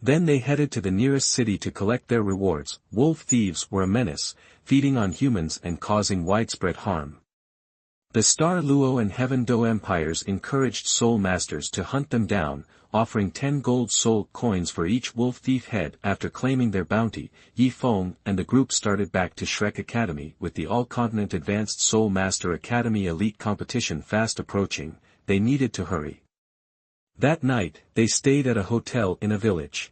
Then they headed to the nearest city to collect their rewards. Wolf thieves were a menace, feeding on humans and causing widespread harm. The Star Luo and Heaven Do empires encouraged soul masters to hunt them down, offering 10 gold soul coins for each wolf thief head. After claiming their bounty, Yi Feng and the group started back to Shrek Academy. With the All-Continent Advanced Soul Master Academy Elite Competition fast approaching, they needed to hurry. That night, they stayed at a hotel in a village.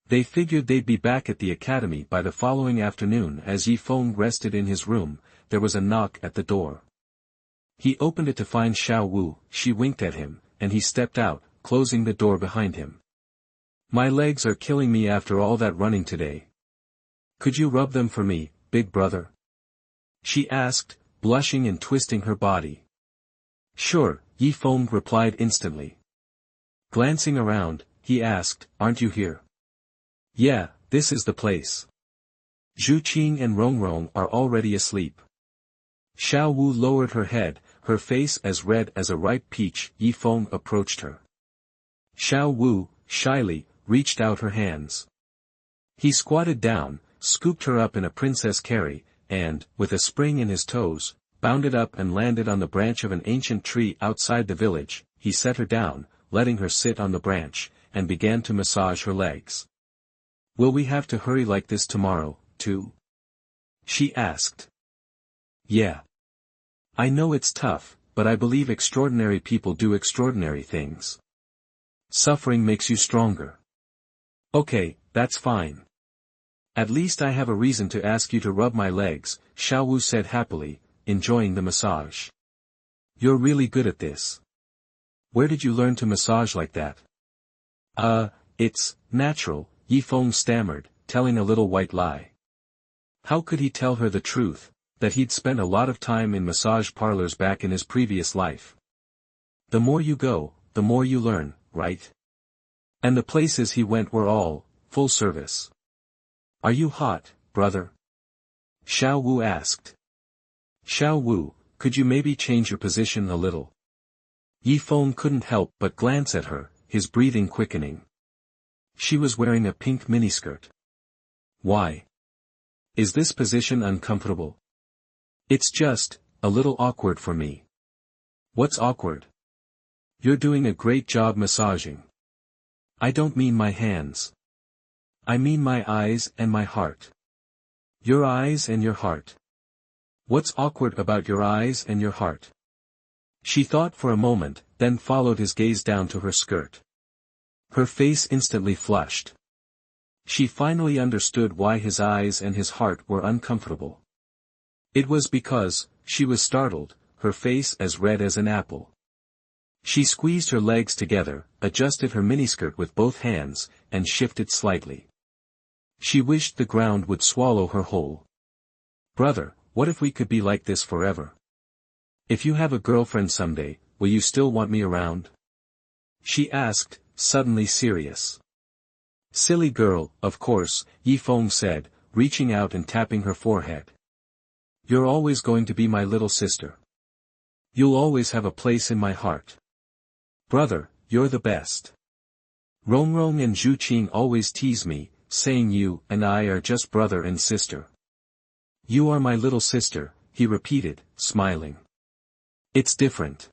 They figured they'd be back at the academy by the following afternoon. As Yi Feng rested in his room, there was a knock at the door. He opened it to find Xiao Wu. She winked at him, and he stepped out, closing the door behind him. My legs are killing me after all that running today. Could you rub them for me, big brother? She asked, blushing and twisting her body. Sure, Yi Feng replied instantly. Glancing around, he asked, aren't you here? Yeah, this is the place. Zhuqing and Rongrong are already asleep. Xiao Wu lowered her head, her face as red as a ripe peach. Yi Feng approached her. Xiao Wu, shyly, reached out her hands. He squatted down, scooped her up in a princess carry, and, with a spring in his toes, bounded up and landed on the branch of an ancient tree outside the village. He set her down, letting her sit on the branch, and began to massage her legs. Will we have to hurry like this tomorrow, too? She asked. Yeah. I know it's tough, but I believe extraordinary people do extraordinary things. Suffering makes you stronger. Okay, that's fine. At least I have a reason to ask you to rub my legs, Xiao Wu said happily, enjoying the massage. You're really good at this. Where did you learn to massage like that? It's natural, Yifeng stammered, telling a little white lie. How could he tell her the truth, that he'd spent a lot of time in massage parlors back in his previous life? The more you go, the more you learn, right? And the places he went were all, full service. Are you hot, brother? Xiao Wu asked. Xiao Wu, could you maybe change your position a little? Yifeng couldn't help but glance at her, his breathing quickening. She was wearing a pink miniskirt. Why? Is this position uncomfortable? It's just, a little awkward for me. What's awkward? You're doing a great job massaging. I don't mean my hands. I mean my eyes and my heart. Your eyes and your heart. What's awkward about your eyes and your heart? She thought for a moment, then followed his gaze down to her skirt. Her face instantly flushed. She finally understood why his eyes and his heart were uncomfortable. It was because, she was startled, her face as red as an apple. She squeezed her legs together, adjusted her miniskirt with both hands, and shifted slightly. She wished the ground would swallow her whole. Brother, what if we could be like this forever? If you have a girlfriend someday, will you still want me around? She asked, suddenly serious. Silly girl, of course, Yifeng said, reaching out and tapping her forehead. You're always going to be my little sister. You'll always have a place in my heart. Brother, you're the best. Rongrong and Zhuqing always tease me, saying you and I are just brother and sister. You are my little sister, he repeated, smiling. It's different.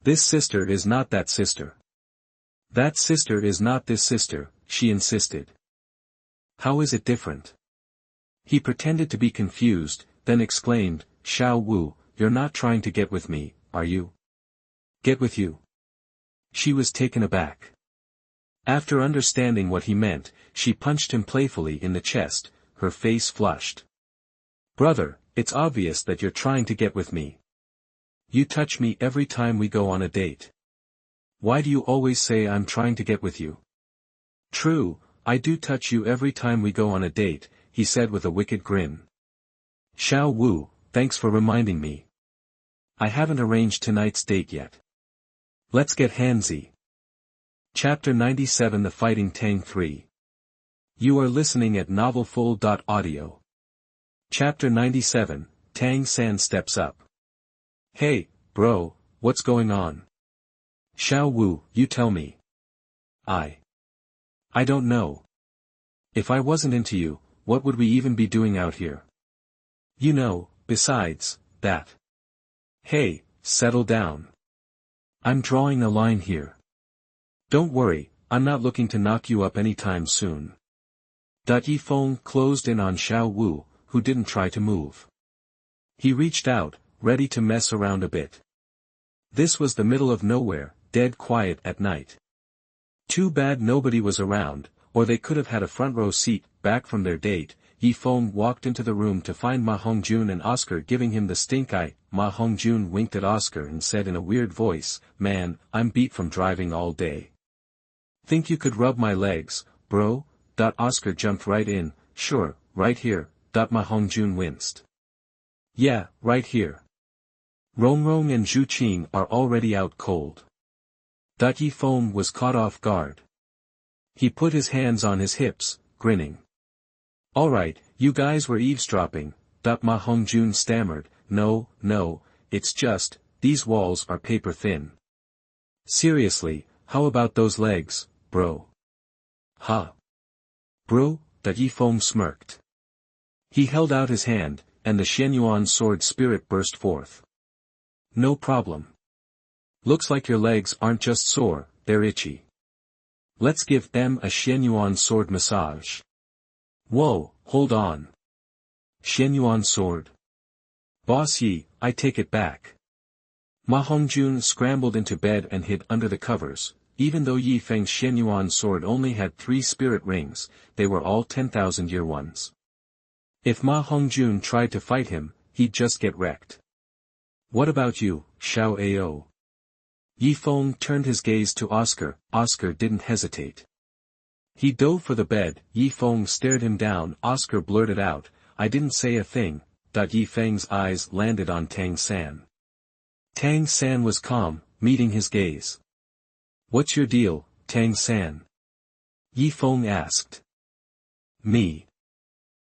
This sister is not that sister. That sister is not this sister, she insisted. How is it different? He pretended to be confused, then exclaimed, Xiao Wu, you're not trying to get with me, are you? Get with you? She was taken aback. After understanding what he meant, she punched him playfully in the chest, her face flushed. Brother, it's obvious that you're trying to get with me. You touch me every time we go on a date. Why do you always say I'm trying to get with you? True, I do touch you every time we go on a date, he said with a wicked grin. Xiao Wu, thanks for reminding me. I haven't arranged tonight's date yet. Let's get handsy. Chapter 97 The Fighting Tang 3. You are listening at novelfull.audio. Chapter 97, Tang San steps up. Hey, bro, what's going on? Xiao Wu, you tell me. I don't know. If I wasn't into you, what would we even be doing out here? You know, besides, that. Hey, settle down. I'm drawing a line here. Don't worry, I'm not looking to knock you up anytime soon. Yifeng closed in on Xiao Wu, who didn't try to move. He reached out, ready to mess around a bit. This was the middle of nowhere, dead quiet at night. Too bad nobody was around, or they could have had a front row seat, back from their date. Yifeng walked into the room to find Ma Hongjun and Oscar giving him the stink eye. Ma Hongjun winked at Oscar and said in a weird voice, Man, I'm beat from driving all day. Think you could rub my legs, bro? Oscar jumped right in, sure, right here. Ma Hongjun winced. Yeah, right here. Rongrong and Zhuqing are already out cold. Yifeng was caught off guard. He put his hands on his hips, grinning. Alright, you guys were eavesdropping, Ma Hongjun stammered, no, it's just, these walls are paper thin. Seriously, How about those legs, bro? Huh? Bro, that Yifeng smirked. He held out his hand, and the Xianyuan sword spirit burst forth. No problem. Looks like your legs aren't just sore, they're itchy. Let's give them a Xianyuan sword massage. Whoa, hold on. Xianyuan sword. Boss Yi, I take it back. Ma Hongjun scrambled into bed and hid under the covers. Even though Yi Feng's Xianyuan sword only had 3 spirit rings, they were all 10,000-year ones. If Ma Hongjun tried to fight him, he'd just get wrecked. What about you, Xiao Ao? Yi Feng turned his gaze to Oscar. Oscar didn't hesitate. He dove for the bed. Yi Feng stared him down. Oscar blurted out, I didn't say a thing. Yi Feng's eyes landed on Tang San. Tang San was calm, meeting his gaze. What's your deal, Tang San? Yi Feng asked. Me.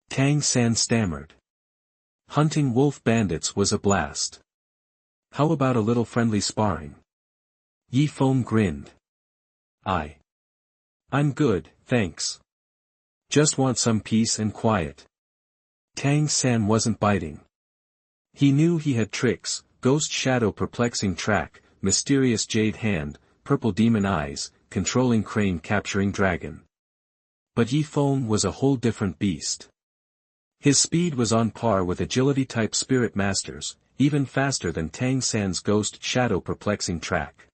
Tang San stammered. Hunting wolf bandits was a blast. How about a little friendly sparring? Yi Feng grinned. I'm good, thanks. Just want some peace and quiet. Tang San wasn't biting. He knew he had tricks, ghost shadow perplexing track, mysterious jade hand, purple demon eyes, controlling crane capturing dragon. But Yi Feng was a whole different beast. His speed was on par with agility-type spirit masters, even faster than Tang San's ghost shadow perplexing track.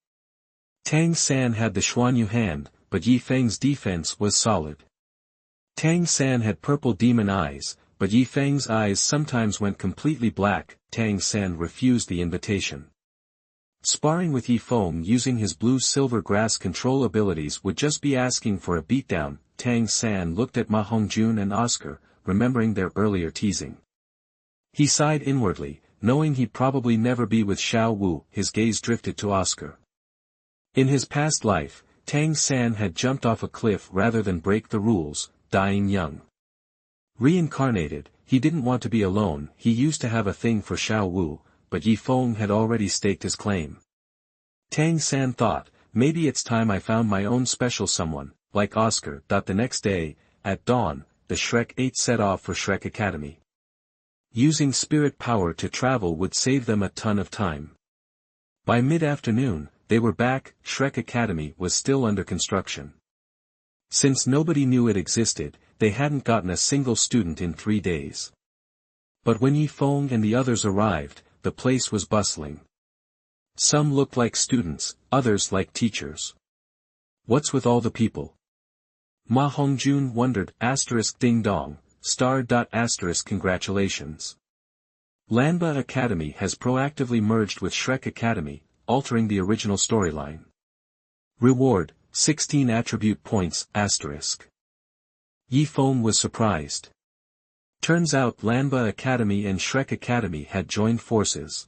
Tang San had the Xuanyu hand, but Yi Feng's defense was solid. Tang San had purple demon eyes, but Yi Feng's eyes sometimes went completely black. Tang San refused the invitation. Sparring with Yi Feng using his blue-silver grass control abilities would just be asking for a beatdown. Tang San looked at Ma Hongjun and Oscar, remembering their earlier teasing. He sighed inwardly, knowing he'd probably never be with Xiao Wu. His gaze drifted to Oscar. In his past life, Tang San had jumped off a cliff rather than break the rules, dying young. Reincarnated, he didn't want to be alone. He used to have a thing for Xiao Wu, but Yi Feng had already staked his claim. Tang San thought, maybe it's time I found my own special someone, like Oscar. The next day, at dawn, the Shrek 8 set off for Shrek Academy. Using spirit power to travel would save them a ton of time. By mid-afternoon, they were back. Shrek Academy was still under construction. Since nobody knew it existed, they hadn't gotten a single student in 3 days. But when Yi Feng and the others arrived, the place was bustling. Some looked like students, others like teachers. What's with all the people? Ma Hongjun wondered. Ding dong, star. Congratulations. Lanba Academy has proactively merged with Shrek Academy, altering the original storyline. Reward, 16 attribute points. Yi Feng was surprised. Turns out Lanba Academy and Shrek Academy had joined forces.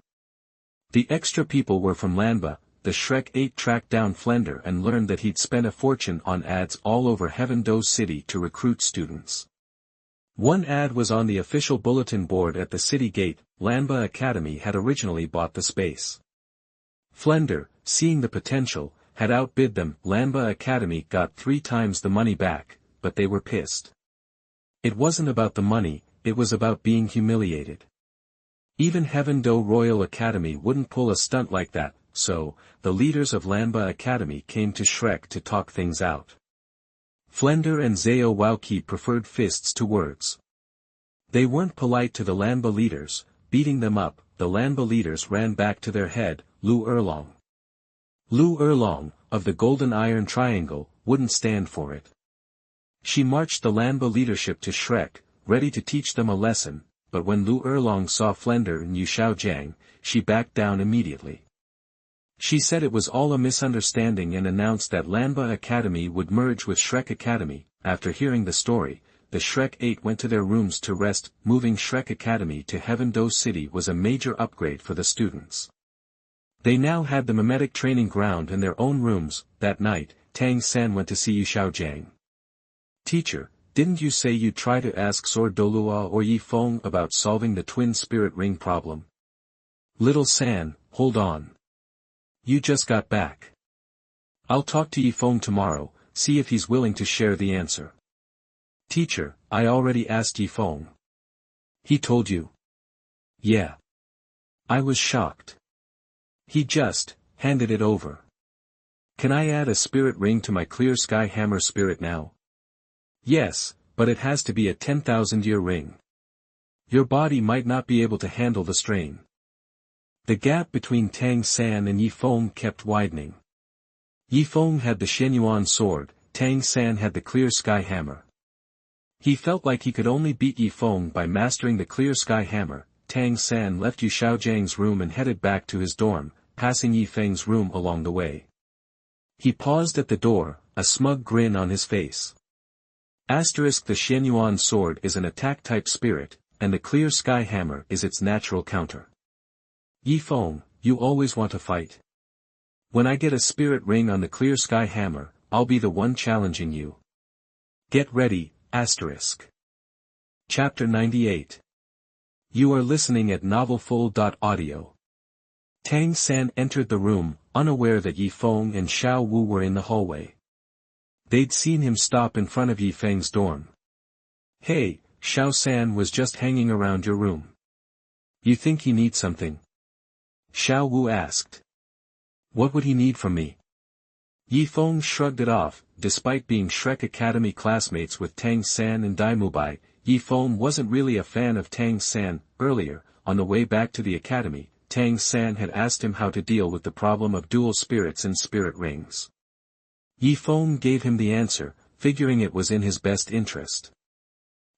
The extra people were from Lanba. The Shrek 8 tracked down Flender and learned that he'd spent a fortune on ads all over Heaven Do City to recruit students. One ad was on the official bulletin board at the city gate. Lanba Academy had originally bought the space. Flender, seeing the potential, had outbid them. Lanba Academy got 3 times the money back, but they were pissed. It wasn't about the money, it was about being humiliated. Even Heaven Do Royal Academy wouldn't pull a stunt like that, so, the leaders of Lanba Academy came to Shrek to talk things out. Flender and Zhao Wauqi preferred fists to words. They weren't polite to the Lanba leaders, beating them up. The Lanba leaders ran back to their head, Lu Erlong. Lu Erlong, of the Golden Iron Triangle, wouldn't stand for it. She marched the Lanba leadership to Shrek, ready to teach them a lesson, but when Lu Erlong saw Flender and Yu Xiaojiang, she backed down immediately. She said it was all a misunderstanding and announced that Lanba Academy would merge with Shrek Academy. After hearing the story, the Shrek 8 went to their rooms to rest. Moving Shrek Academy to Heaven Do City was a major upgrade for the students. They now had the mimetic training ground and their own rooms. That night, Tang San went to see Yu Xiaojiang. Teacher, didn't you say you'd try to ask Sword Douluo or Yi Feng about solving the twin spirit ring problem? Little San, hold on. You just got back. I'll talk to Yifeng tomorrow, see if he's willing to share the answer. Teacher, I already asked Yifeng. He told you? Yeah. I was shocked. He just handed it over. Can I add a spirit ring to my clear sky hammer spirit now? Yes, but it has to be a 10,000-year ring. Your body might not be able to handle the strain. The gap between Tang San and Yifeng kept widening. Yifeng had the Shenyuan sword, Tang San had the clear sky hammer. He felt like he could only beat Yifeng by mastering the clear sky hammer. Tang San left Yu Xiaojiang's room and headed back to his dorm, passing Yifeng's room along the way. He paused at the door, a smug grin on his face. Asterisk, the Shenyuan sword is an attack-type spirit, and the clear sky hammer is its natural counter. Yifeng, you always want to fight. When I get a spirit ring on the clear sky hammer, I'll be the one challenging you. Get ready, asterisk. Chapter 98. You are listening at novelfull.audio. Tang San entered the room, unaware that Yifeng and Xiao Wu were in the hallway. They'd seen him stop in front of Yifeng's dorm. Hey, Xiao San was just hanging around your room. You think he needs something? Xiao Wu asked. What would he need from me? Yifeng shrugged it off. Despite being Shrek Academy classmates with Tang San and Daimubai, Yifeng wasn't really a fan of Tang San. Earlier, on the way back to the academy, Tang San had asked him how to deal with the problem of dual spirits and spirit rings. Yifeng gave him the answer, figuring it was in his best interest.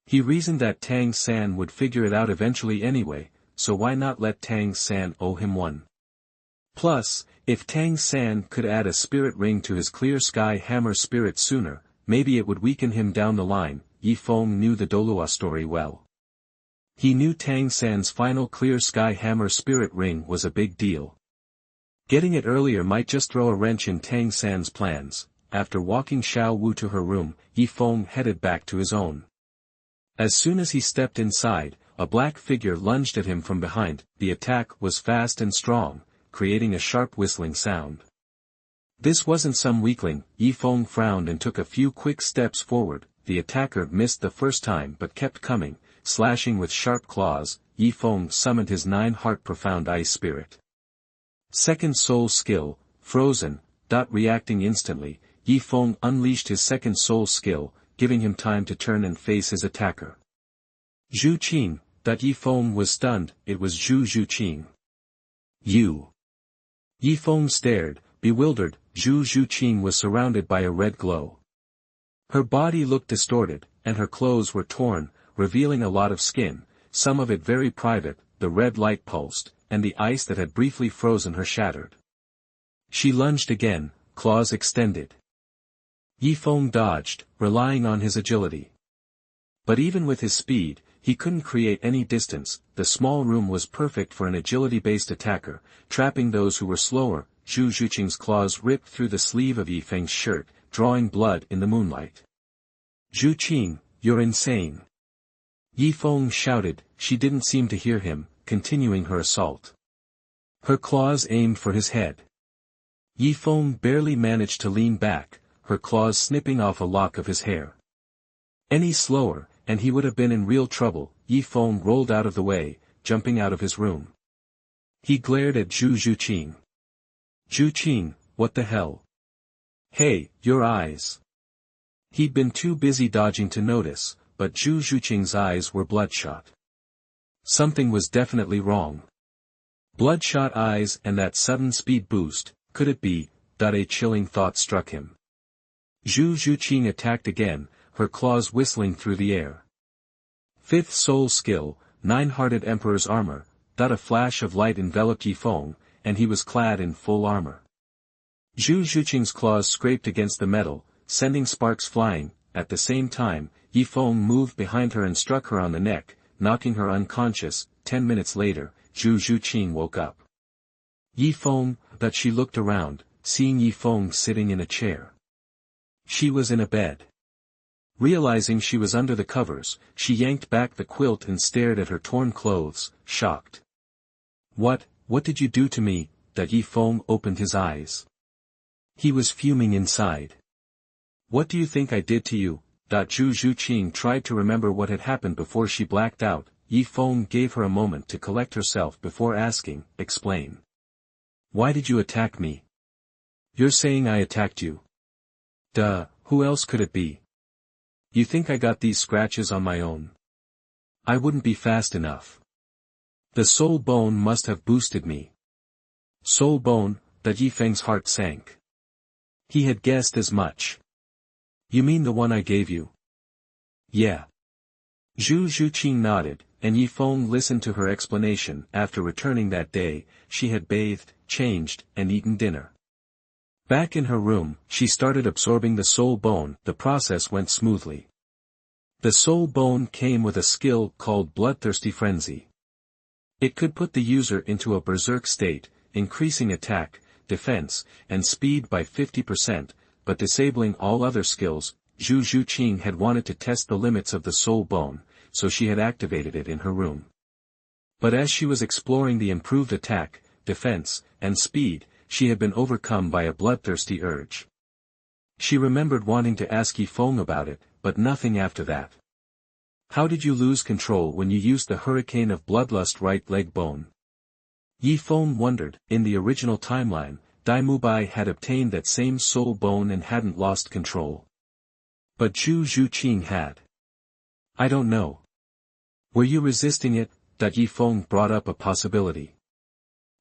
He reasoned that Tang San would figure it out eventually anyway, so why not let Tang San owe him one? Plus, if Tang San could add a spirit ring to his clear sky hammer spirit sooner, maybe it would weaken him down the line. Yifeng knew the Douluo story well. He knew Tang San's final clear sky hammer spirit ring was a big deal. Getting it earlier might just throw a wrench in Tang San's plans. After walking Xiao Wu to her room, Yifeng headed back to his own. As soon as he stepped inside, a black figure lunged at him from behind. The attack was fast and strong, creating a sharp whistling sound. This wasn't some weakling. Yifeng frowned and took a few quick steps forward. The attacker missed the first time but kept coming, slashing with sharp claws. Yifeng summoned his 9-heart profound ice spirit. Second soul skill, frozen. Reacting instantly, Yifeng unleashed his second soul skill, giving him time to turn and face his attacker. Zhu Qing. Yifeng was stunned. It was Zhu Qing. You. Yifeng stared, bewildered. Zhu Qing was surrounded by a red glow. Her body looked distorted, and her clothes were torn, revealing a lot of skin, some of it very private. The red light pulsed, and the ice that had briefly frozen her shattered. She lunged again, claws extended. Yifeng dodged, relying on his agility. But even with his speed, he couldn't create any distance. The small room was perfect for an agility-based attacker, trapping those who were slower. Zhu Qing's claws ripped through the sleeve of Yifeng's shirt, drawing blood in the moonlight. Zhu Qing, you're insane. Yifeng shouted. She didn't seem to hear him, continuing her assault. Her claws aimed for his head. Yifeng barely managed to lean back, her claws snipping off a lock of his hair. Any slower, and he would have been in real trouble. Yifeng rolled out of the way, jumping out of his room. He glared at Zhu Qing. Zhu Qing, what the hell? Hey, your eyes. He'd been too busy dodging to notice, but Zhu Qing's eyes were bloodshot. Something was definitely wrong. Bloodshot eyes and that sudden speed boost, could it be? A chilling thought struck him. Zhu Qing attacked again, her claws whistling through the air. Fifth soul skill, 9-hearted Emperor's armor. A flash of light enveloped Yifeng, and he was clad in full armor. Zhu Qing's claws scraped against the metal, sending sparks flying. At the same time, Yifeng moved behind her and struck her on the neck, knocking her unconscious. 10 minutes later, Zhu Qing woke up. Yifeng, but she looked around, seeing Yifeng sitting in a chair. She was in a bed. Realizing she was under the covers, she yanked back the quilt and stared at her torn clothes, shocked. What did you do to me? Yifeng opened his eyes. He was fuming inside. What do you think I did to you? Zhu Zhuqing tried to remember what had happened before she blacked out. Yi Feng gave her a moment to collect herself before asking, explain. Why did you attack me? You're saying I attacked you? Duh, who else could it be? You think I got these scratches on my own? I wouldn't be fast enough. The soul bone must have boosted me. Soul bone, that Yi Feng's heart sank. He had guessed as much. You mean the one I gave you? Yeah. Zhu Zhuqing nodded, and Yi Feng listened to her explanation. After returning that day, she had bathed, changed, and eaten dinner. Back in her room, she started absorbing the soul bone. The process went smoothly. The soul bone came with a skill called Bloodthirsty Frenzy. It could put the user into a berserk state, increasing attack, defense, and speed by 50%, but disabling all other skills. Zhu Zhuqing had wanted to test the limits of the soul bone, so she had activated it in her room. But as she was exploring the improved attack, defense, and speed, she had been overcome by a bloodthirsty urge. She remembered wanting to ask Yi Feng about it, but nothing after that. How did you lose control when you used the hurricane of bloodlust right leg bone? Yi Feng wondered. In the original timeline, Dai Mubai had obtained that same soul bone and hadn't lost control. But Zhu Zhuqing had. I don't know. Were you resisting it? Yi Feng brought up a possibility.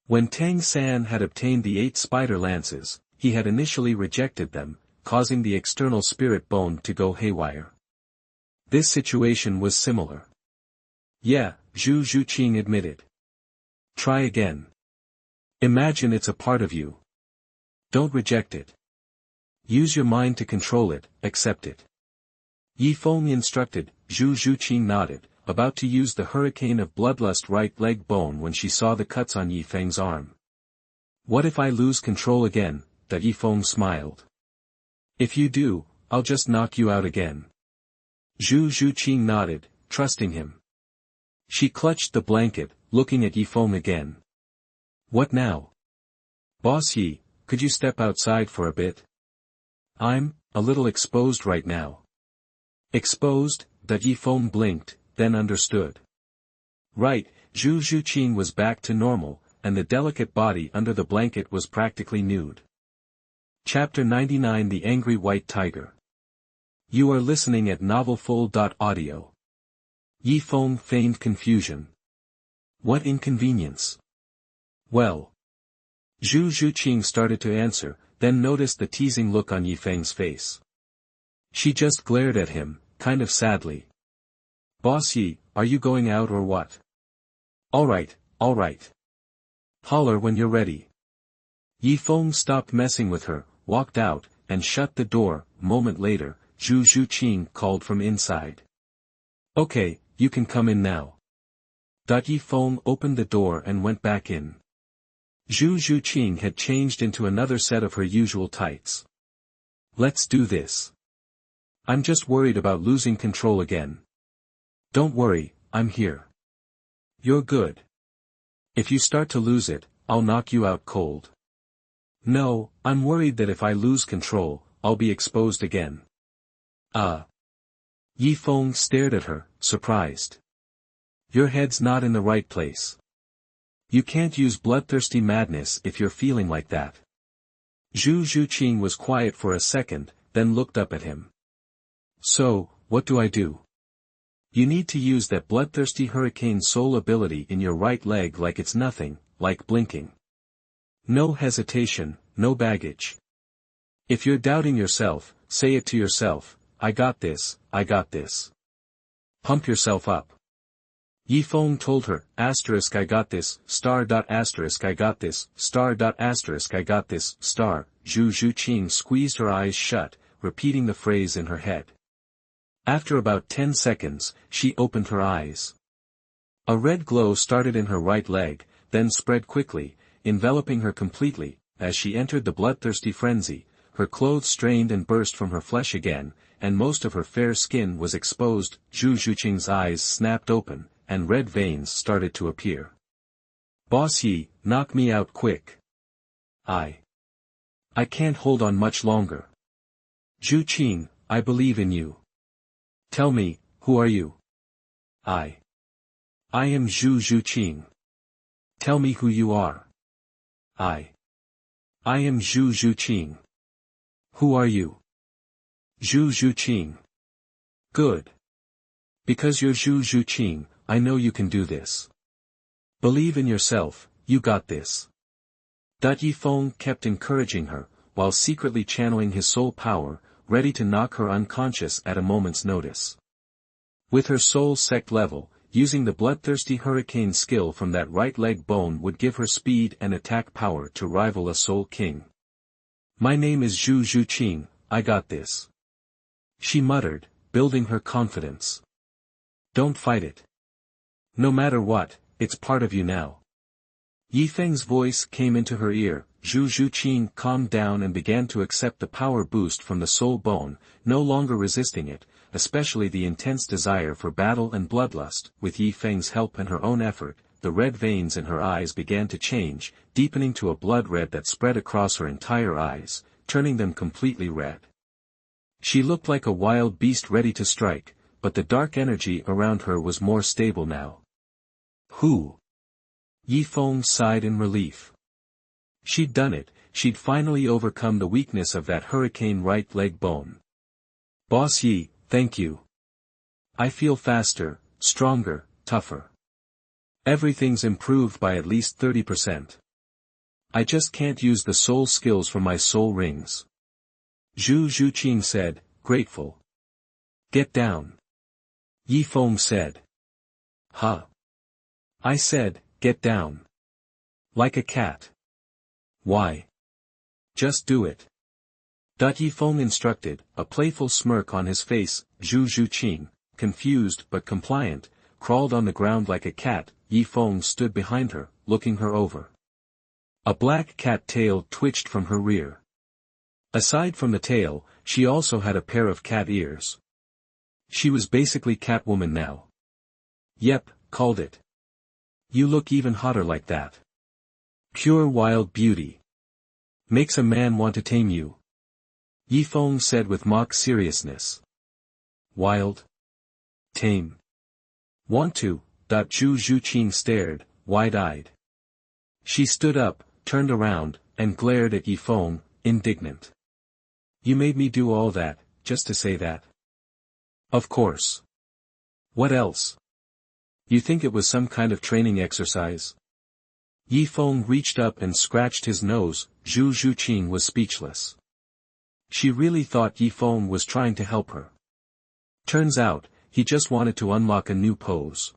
When Tang San had obtained the 8 spider lances, he had initially rejected them, causing the external spirit bone to go haywire. This situation was similar. Yeah, Zhu Zhuqing admitted. Try again. Imagine it's a part of you. Don't reject it. Use your mind to control it, accept it. Yi Feng instructed. Zhu Zhuqing nodded, about to use the hurricane of bloodlust right leg bone when she saw the cuts on Yi Feng's arm. What if I lose control again? Yi Feng smiled. If you do, I'll just knock you out again. Zhu Zhuqing nodded, trusting him. She clutched the blanket, looking at Yi Feng again. What now? Boss Yi, could you step outside for a bit? I'm a little exposed right now. Exposed? Yi Feng blinked, then understood. Right, Zhu Zhuqing was back to normal, and the delicate body under the blanket was practically nude. Chapter 99 The Angry White Tiger. You are listening at novelfull.audio. Yi Feng feigned confusion. What inconvenience? Well. Zhu Zhuqing started to answer, then noticed the teasing look on Yi Feng's face. She just glared at him, kind of sadly. Boss Yi, are you going out or what? Alright. Holler when you're ready. Yi Feng stopped messing with her, walked out, and shut the door. Moment later, Zhu Zhuqing called from inside. Okay, you can come in now. Yi Feng opened the door and went back in. Zhu Zhuqing had changed into another set of her usual tights. Let's do this. I'm just worried about losing control again. Don't worry, I'm here. You're good. If you start to lose it, I'll knock you out cold. No, I'm worried that if I lose control, I'll be exposed again. Yi Feng stared at her, surprised. Your head's not in the right place. You can't use bloodthirsty madness if you're feeling like that. Zhu Zhuqing was quiet for a second, then looked up at him. So, what do I do? You need to use that bloodthirsty hurricane soul ability in your right leg like it's nothing, like blinking. No hesitation, no baggage. If you're doubting yourself, say it to yourself, I got this, I got this. Pump yourself up. Yi Feng told her, I got this, I got this, I got this, Zhu Zhuqing squeezed her eyes shut, repeating the phrase in her head. After about 10 seconds, she opened her eyes. A red glow started in her right leg, then spread quickly, enveloping her completely. As she entered the bloodthirsty frenzy, her clothes strained and burst from her flesh again, and most of her fair skin was exposed. Zhu Zhuqing's eyes snapped open, and red veins started to appear. Boss Yi, knock me out quick. I I can't hold on much longer. Zhu Qing, I believe in you. Tell me, who are you? I am Zhu Qing. Tell me who you are. I am Zhu Qing. Who are you? Zhu Qing. Good. Because you're Zhu Qing, I know you can do this. Believe in yourself, you got this. Yifeng kept encouraging her, while secretly channeling his soul power, ready to knock her unconscious at a moment's notice. With her soul sect level, using the bloodthirsty hurricane skill from that right leg bone would give her speed and attack power to rival a soul king. My name is Zhu Qing, I got this. She muttered, building her confidence. Don't fight it. No matter what, it's part of you now. Yifeng's voice came into her ear. Zhu Qing calmed down and began to accept the power boost from the soul bone, no longer resisting it, especially the intense desire for battle and bloodlust. With Yifeng's help and her own effort, the red veins in her eyes began to change, deepening to a blood red that spread across her entire eyes, turning them completely red. She looked like a wild beast ready to strike, but the dark energy around her was more stable now. Who? Yifeng sighed in relief. She'd done it, she'd finally overcome the weakness of that hurricane right leg bone. Boss Yi, thank you. I feel faster, stronger, tougher. Everything's improved by at least 30%. I just can't use the soul skills from my soul rings. Zhu Qing said, grateful. Get down. Yifeng said. Huh. I said, get down. Like a cat. Why? Just do it. Yifeng instructed, a playful smirk on his face. Zhu Qing, confused but compliant, crawled on the ground like a cat. Yifeng stood behind her, looking her over. A black cat tail twitched from her rear. Aside from the tail, she also had a pair of cat ears. She was basically Catwoman now. Yep, called it. You look even hotter like that. Pure wild beauty. Makes a man want to tame you. Yifeng said with mock seriousness. Wild? Tame? Want to? Zhu Qing stared, wide-eyed. She stood up, turned around, and glared at Yifeng, indignant. You made me do all that, just to say that? Of course. What else? You think it was some kind of training exercise? Yifeng reached up and scratched his nose. Zhu Qing was speechless. She really thought Yifeng was trying to help her. Turns out, he just wanted to unlock a new pose.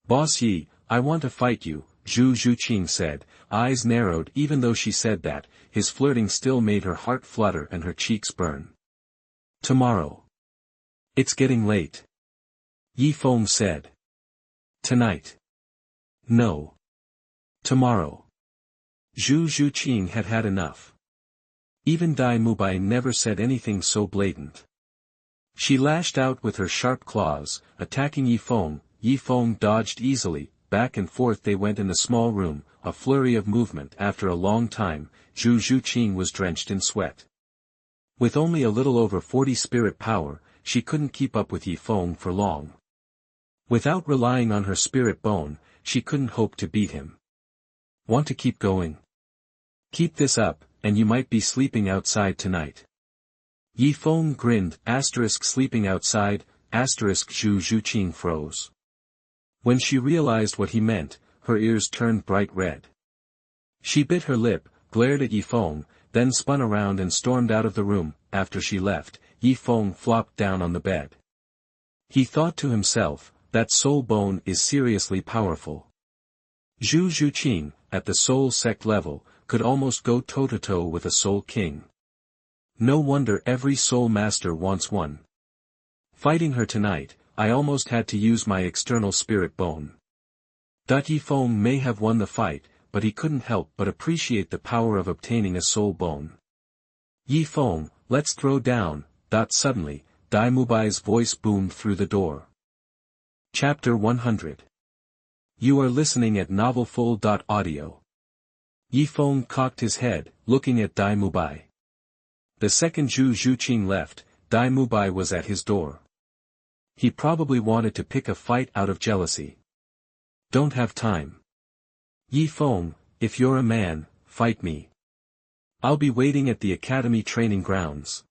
Boss Yi, I want to fight you, Zhu Qing said, eyes narrowed. Even though she said that, his flirting still made her heart flutter and her cheeks burn. Tomorrow. It's getting late. Yifeng said. Tonight. No. Tomorrow. Zhu Qing had had enough. Even Dai Mubai never said anything so blatant. She lashed out with her sharp claws, attacking Yifeng. Yifeng dodged easily. Back and forth they went in the small room, a flurry of movement. After a long time, Zhu Qing was drenched in sweat. With only a little over 40 spirit power, she couldn't keep up with Yifeng for long. Without relying on her spirit bone, she couldn't hope to beat him. Want to keep going? Keep this up, and you might be sleeping outside tonight. Yifeng grinned, sleeping outside, Zhu Qing froze. When she realized what he meant, her ears turned bright red. She bit her lip, glared at Yifeng, then spun around and stormed out of the room. After she left, Yifeng flopped down on the bed. He thought to himself, that soul bone is seriously powerful. Zhu Qing, at the soul sect level, could almost go toe-to-toe with a soul king. No wonder every soul master wants one. Fighting her tonight, I almost had to use my external spirit bone. Yifeng may have won the fight, but he couldn't help but appreciate the power of obtaining a soul bone. Yifeng, let's throw down. Suddenly, Dai Mubai's voice boomed through the door. Chapter 100. You are listening at novelfull.audio. Yi Feng cocked his head, looking at Dai Mubai. The second Zhu Zhuqing left, Dai Mubai was at his door. He probably wanted to pick a fight out of jealousy. Don't have time. Yi Feng, if you're a man, fight me. I'll be waiting at the academy training grounds.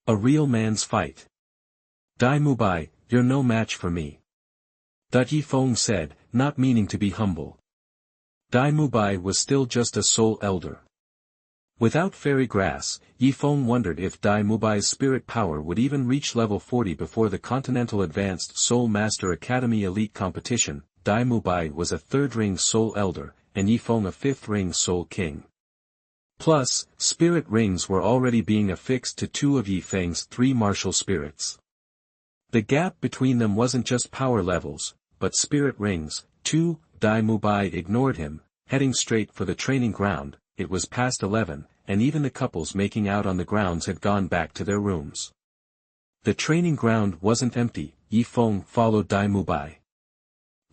A real man's fight. Dai Mubai, you're no match for me. Yi Feng said, not meaning to be humble. Dai Mubai was still just a soul elder. Without fairy grass, Yi Feng wondered if Dai Mubai's spirit power would even reach level 40 before the Continental Advanced Soul Master Academy Elite Competition. Dai Mubai was a third-ring soul elder, and Yi Feng a fifth-ring soul king. Plus, spirit rings were already being affixed to two of Yi Feng's three martial spirits. The gap between them wasn't just power levels, but spirit rings, too. Dai Mubai ignored him, heading straight for the training ground. It was past 11, and even the couples making out on the grounds had gone back to their rooms. The training ground wasn't empty. Yi Feng followed Dai Mubai.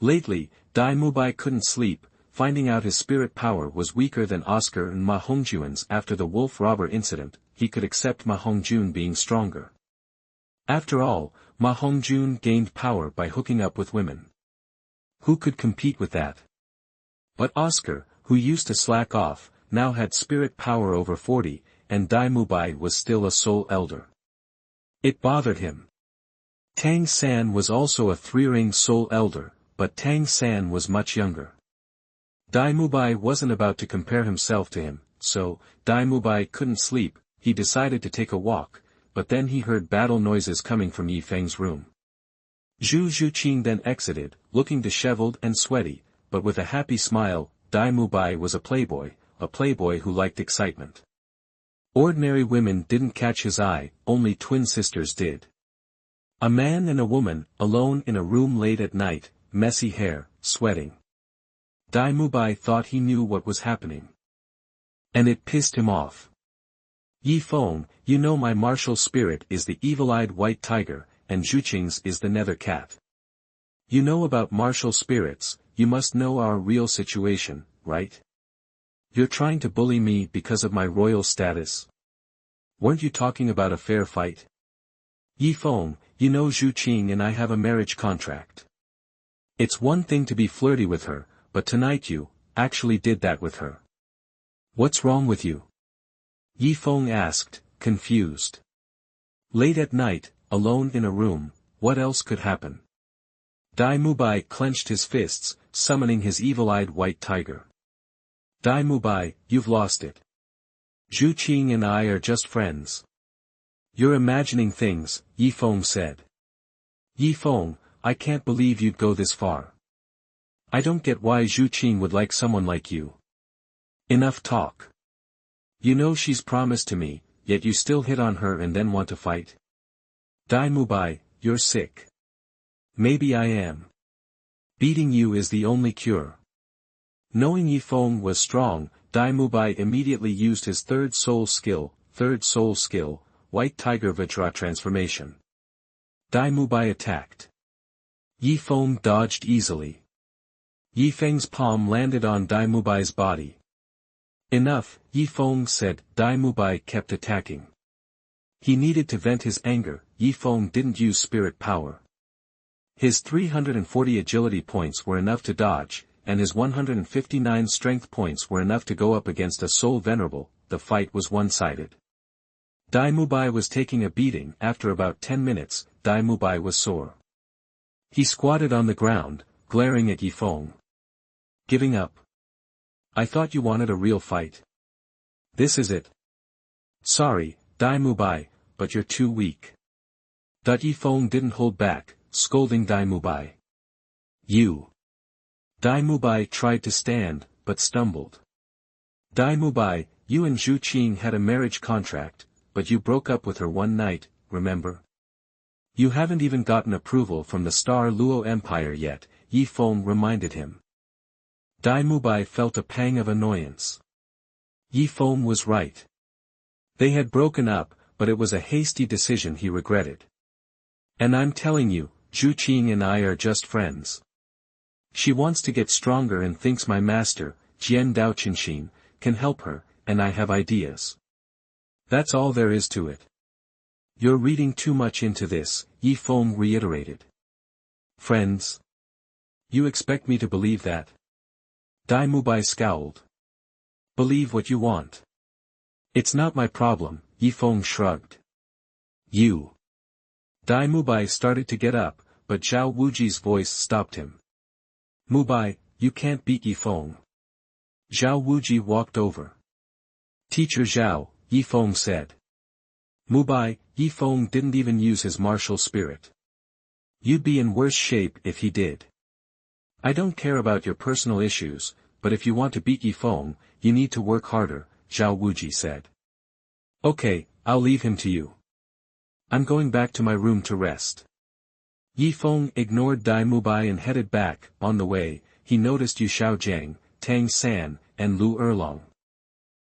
Lately, Dai Mubai couldn't sleep, finding out his spirit power was weaker than Oscar and Ma Hongjuan's after the wolf robber incident. He could accept Ma Hongjuan being stronger. After all, Ma Hongjuan gained power by hooking up with women. Who could compete with that? But Oscar, who used to slack off, now had spirit power over 40, and Dai Mubai was still a soul elder. It bothered him. Tang San was also a three-ring soul elder, but Tang San was much younger. Dai Mubai wasn't about to compare himself to him, so, Dai Mubai couldn't sleep. He decided to take a walk, but then he heard battle noises coming from Yi Feng's room. Zhu Zhuqing then exited, looking disheveled and sweaty, but with a happy smile. Dai Mubai was a playboy who liked excitement. Ordinary women didn't catch his eye, only twin sisters did. A man and a woman, alone in a room late at night, messy hair, sweating. Dai Mubai thought he knew what was happening. And it pissed him off. Yi Feng, you know my martial spirit is the evil-eyed white tiger, and Zhuqing's is the nether cat. You know about martial spirits, you must know our real situation, right? You're trying to bully me because of my royal status? Weren't you talking about a fair fight? Yi Feng, you know Zhuqing and I have a marriage contract. It's one thing to be flirty with her, but tonight you actually did that with her. What's wrong with you? Yi Feng asked, confused. Late at night, alone in a room, what else could happen? Dai Mubai clenched his fists, summoning his evil-eyed white tiger. Dai Mubai, you've lost it. Zhuqing and I are just friends. You're imagining things, Yi Feng said. Yi Feng, I can't believe you'd go this far. I don't get why Zhuqing would like someone like you. Enough talk. You know she's promised to me, yet you still hit on her and then want to fight? Dai Mubai, you're sick. Maybe I am. Beating you is the only cure. Knowing Yi Feng was strong, Dai Mubai immediately used his third soul skill, White Tiger Vajra transformation. Dai Mubai attacked. Yi Feng dodged easily. Yi Feng's palm landed on Dai Mubai's body. Enough, Yi Feng said. Dai Mubai kept attacking. He needed to vent his anger. Yi Feng didn't use spirit power. His 340 agility points were enough to dodge, and his 159 strength points were enough to go up against a soul venerable. The fight was one-sided. Dai Mubai was taking a beating. After about 10 minutes, Dai Mubai was sore. He squatted on the ground, glaring at Yi Feng. Giving up? I thought you wanted a real fight. This is it. Sorry, Dai Mubai, but you're too weak. Yi Feng didn't hold back, scolding Dai Mubai. You. Dai Mubai tried to stand, but stumbled. Dai Mubai, you and Zhuqing had a marriage contract, but you broke up with her one night, remember? You haven't even gotten approval from the Star Luo Empire yet, Yi Feng reminded him. Dai Mubai felt a pang of annoyance. Yi Feng was right. They had broken up, but it was a hasty decision he regretted. And I'm telling you, Zhuqing and I are just friends. She wants to get stronger and thinks my master, Jian Daoqinshin, can help her, and I have ideas. That's all there is to it. You're reading too much into this, Yi Feng reiterated. Friends? You expect me to believe that? Dai Mubai scowled. Believe what you want. It's not my problem, Yi Feng shrugged. You. Dai Mubai started to get up, but Zhao Wuji's voice stopped him. Mubai, you can't beat Yi Feng. Zhao Wuji walked over. Teacher Zhao, Yi Feng said. Mubai, Yi Feng didn't even use his martial spirit. You'd be in worse shape if he did. I don't care about your personal issues, but if you want to beat Yi Feng, you need to work harder, Zhao Wuji said. Okay, I'll leave him to you. I'm going back to my room to rest. Yi Feng ignored Dai Mubai and headed back. On the way, he noticed Yu Xiaojiang, Tang San, and Lu Erlong.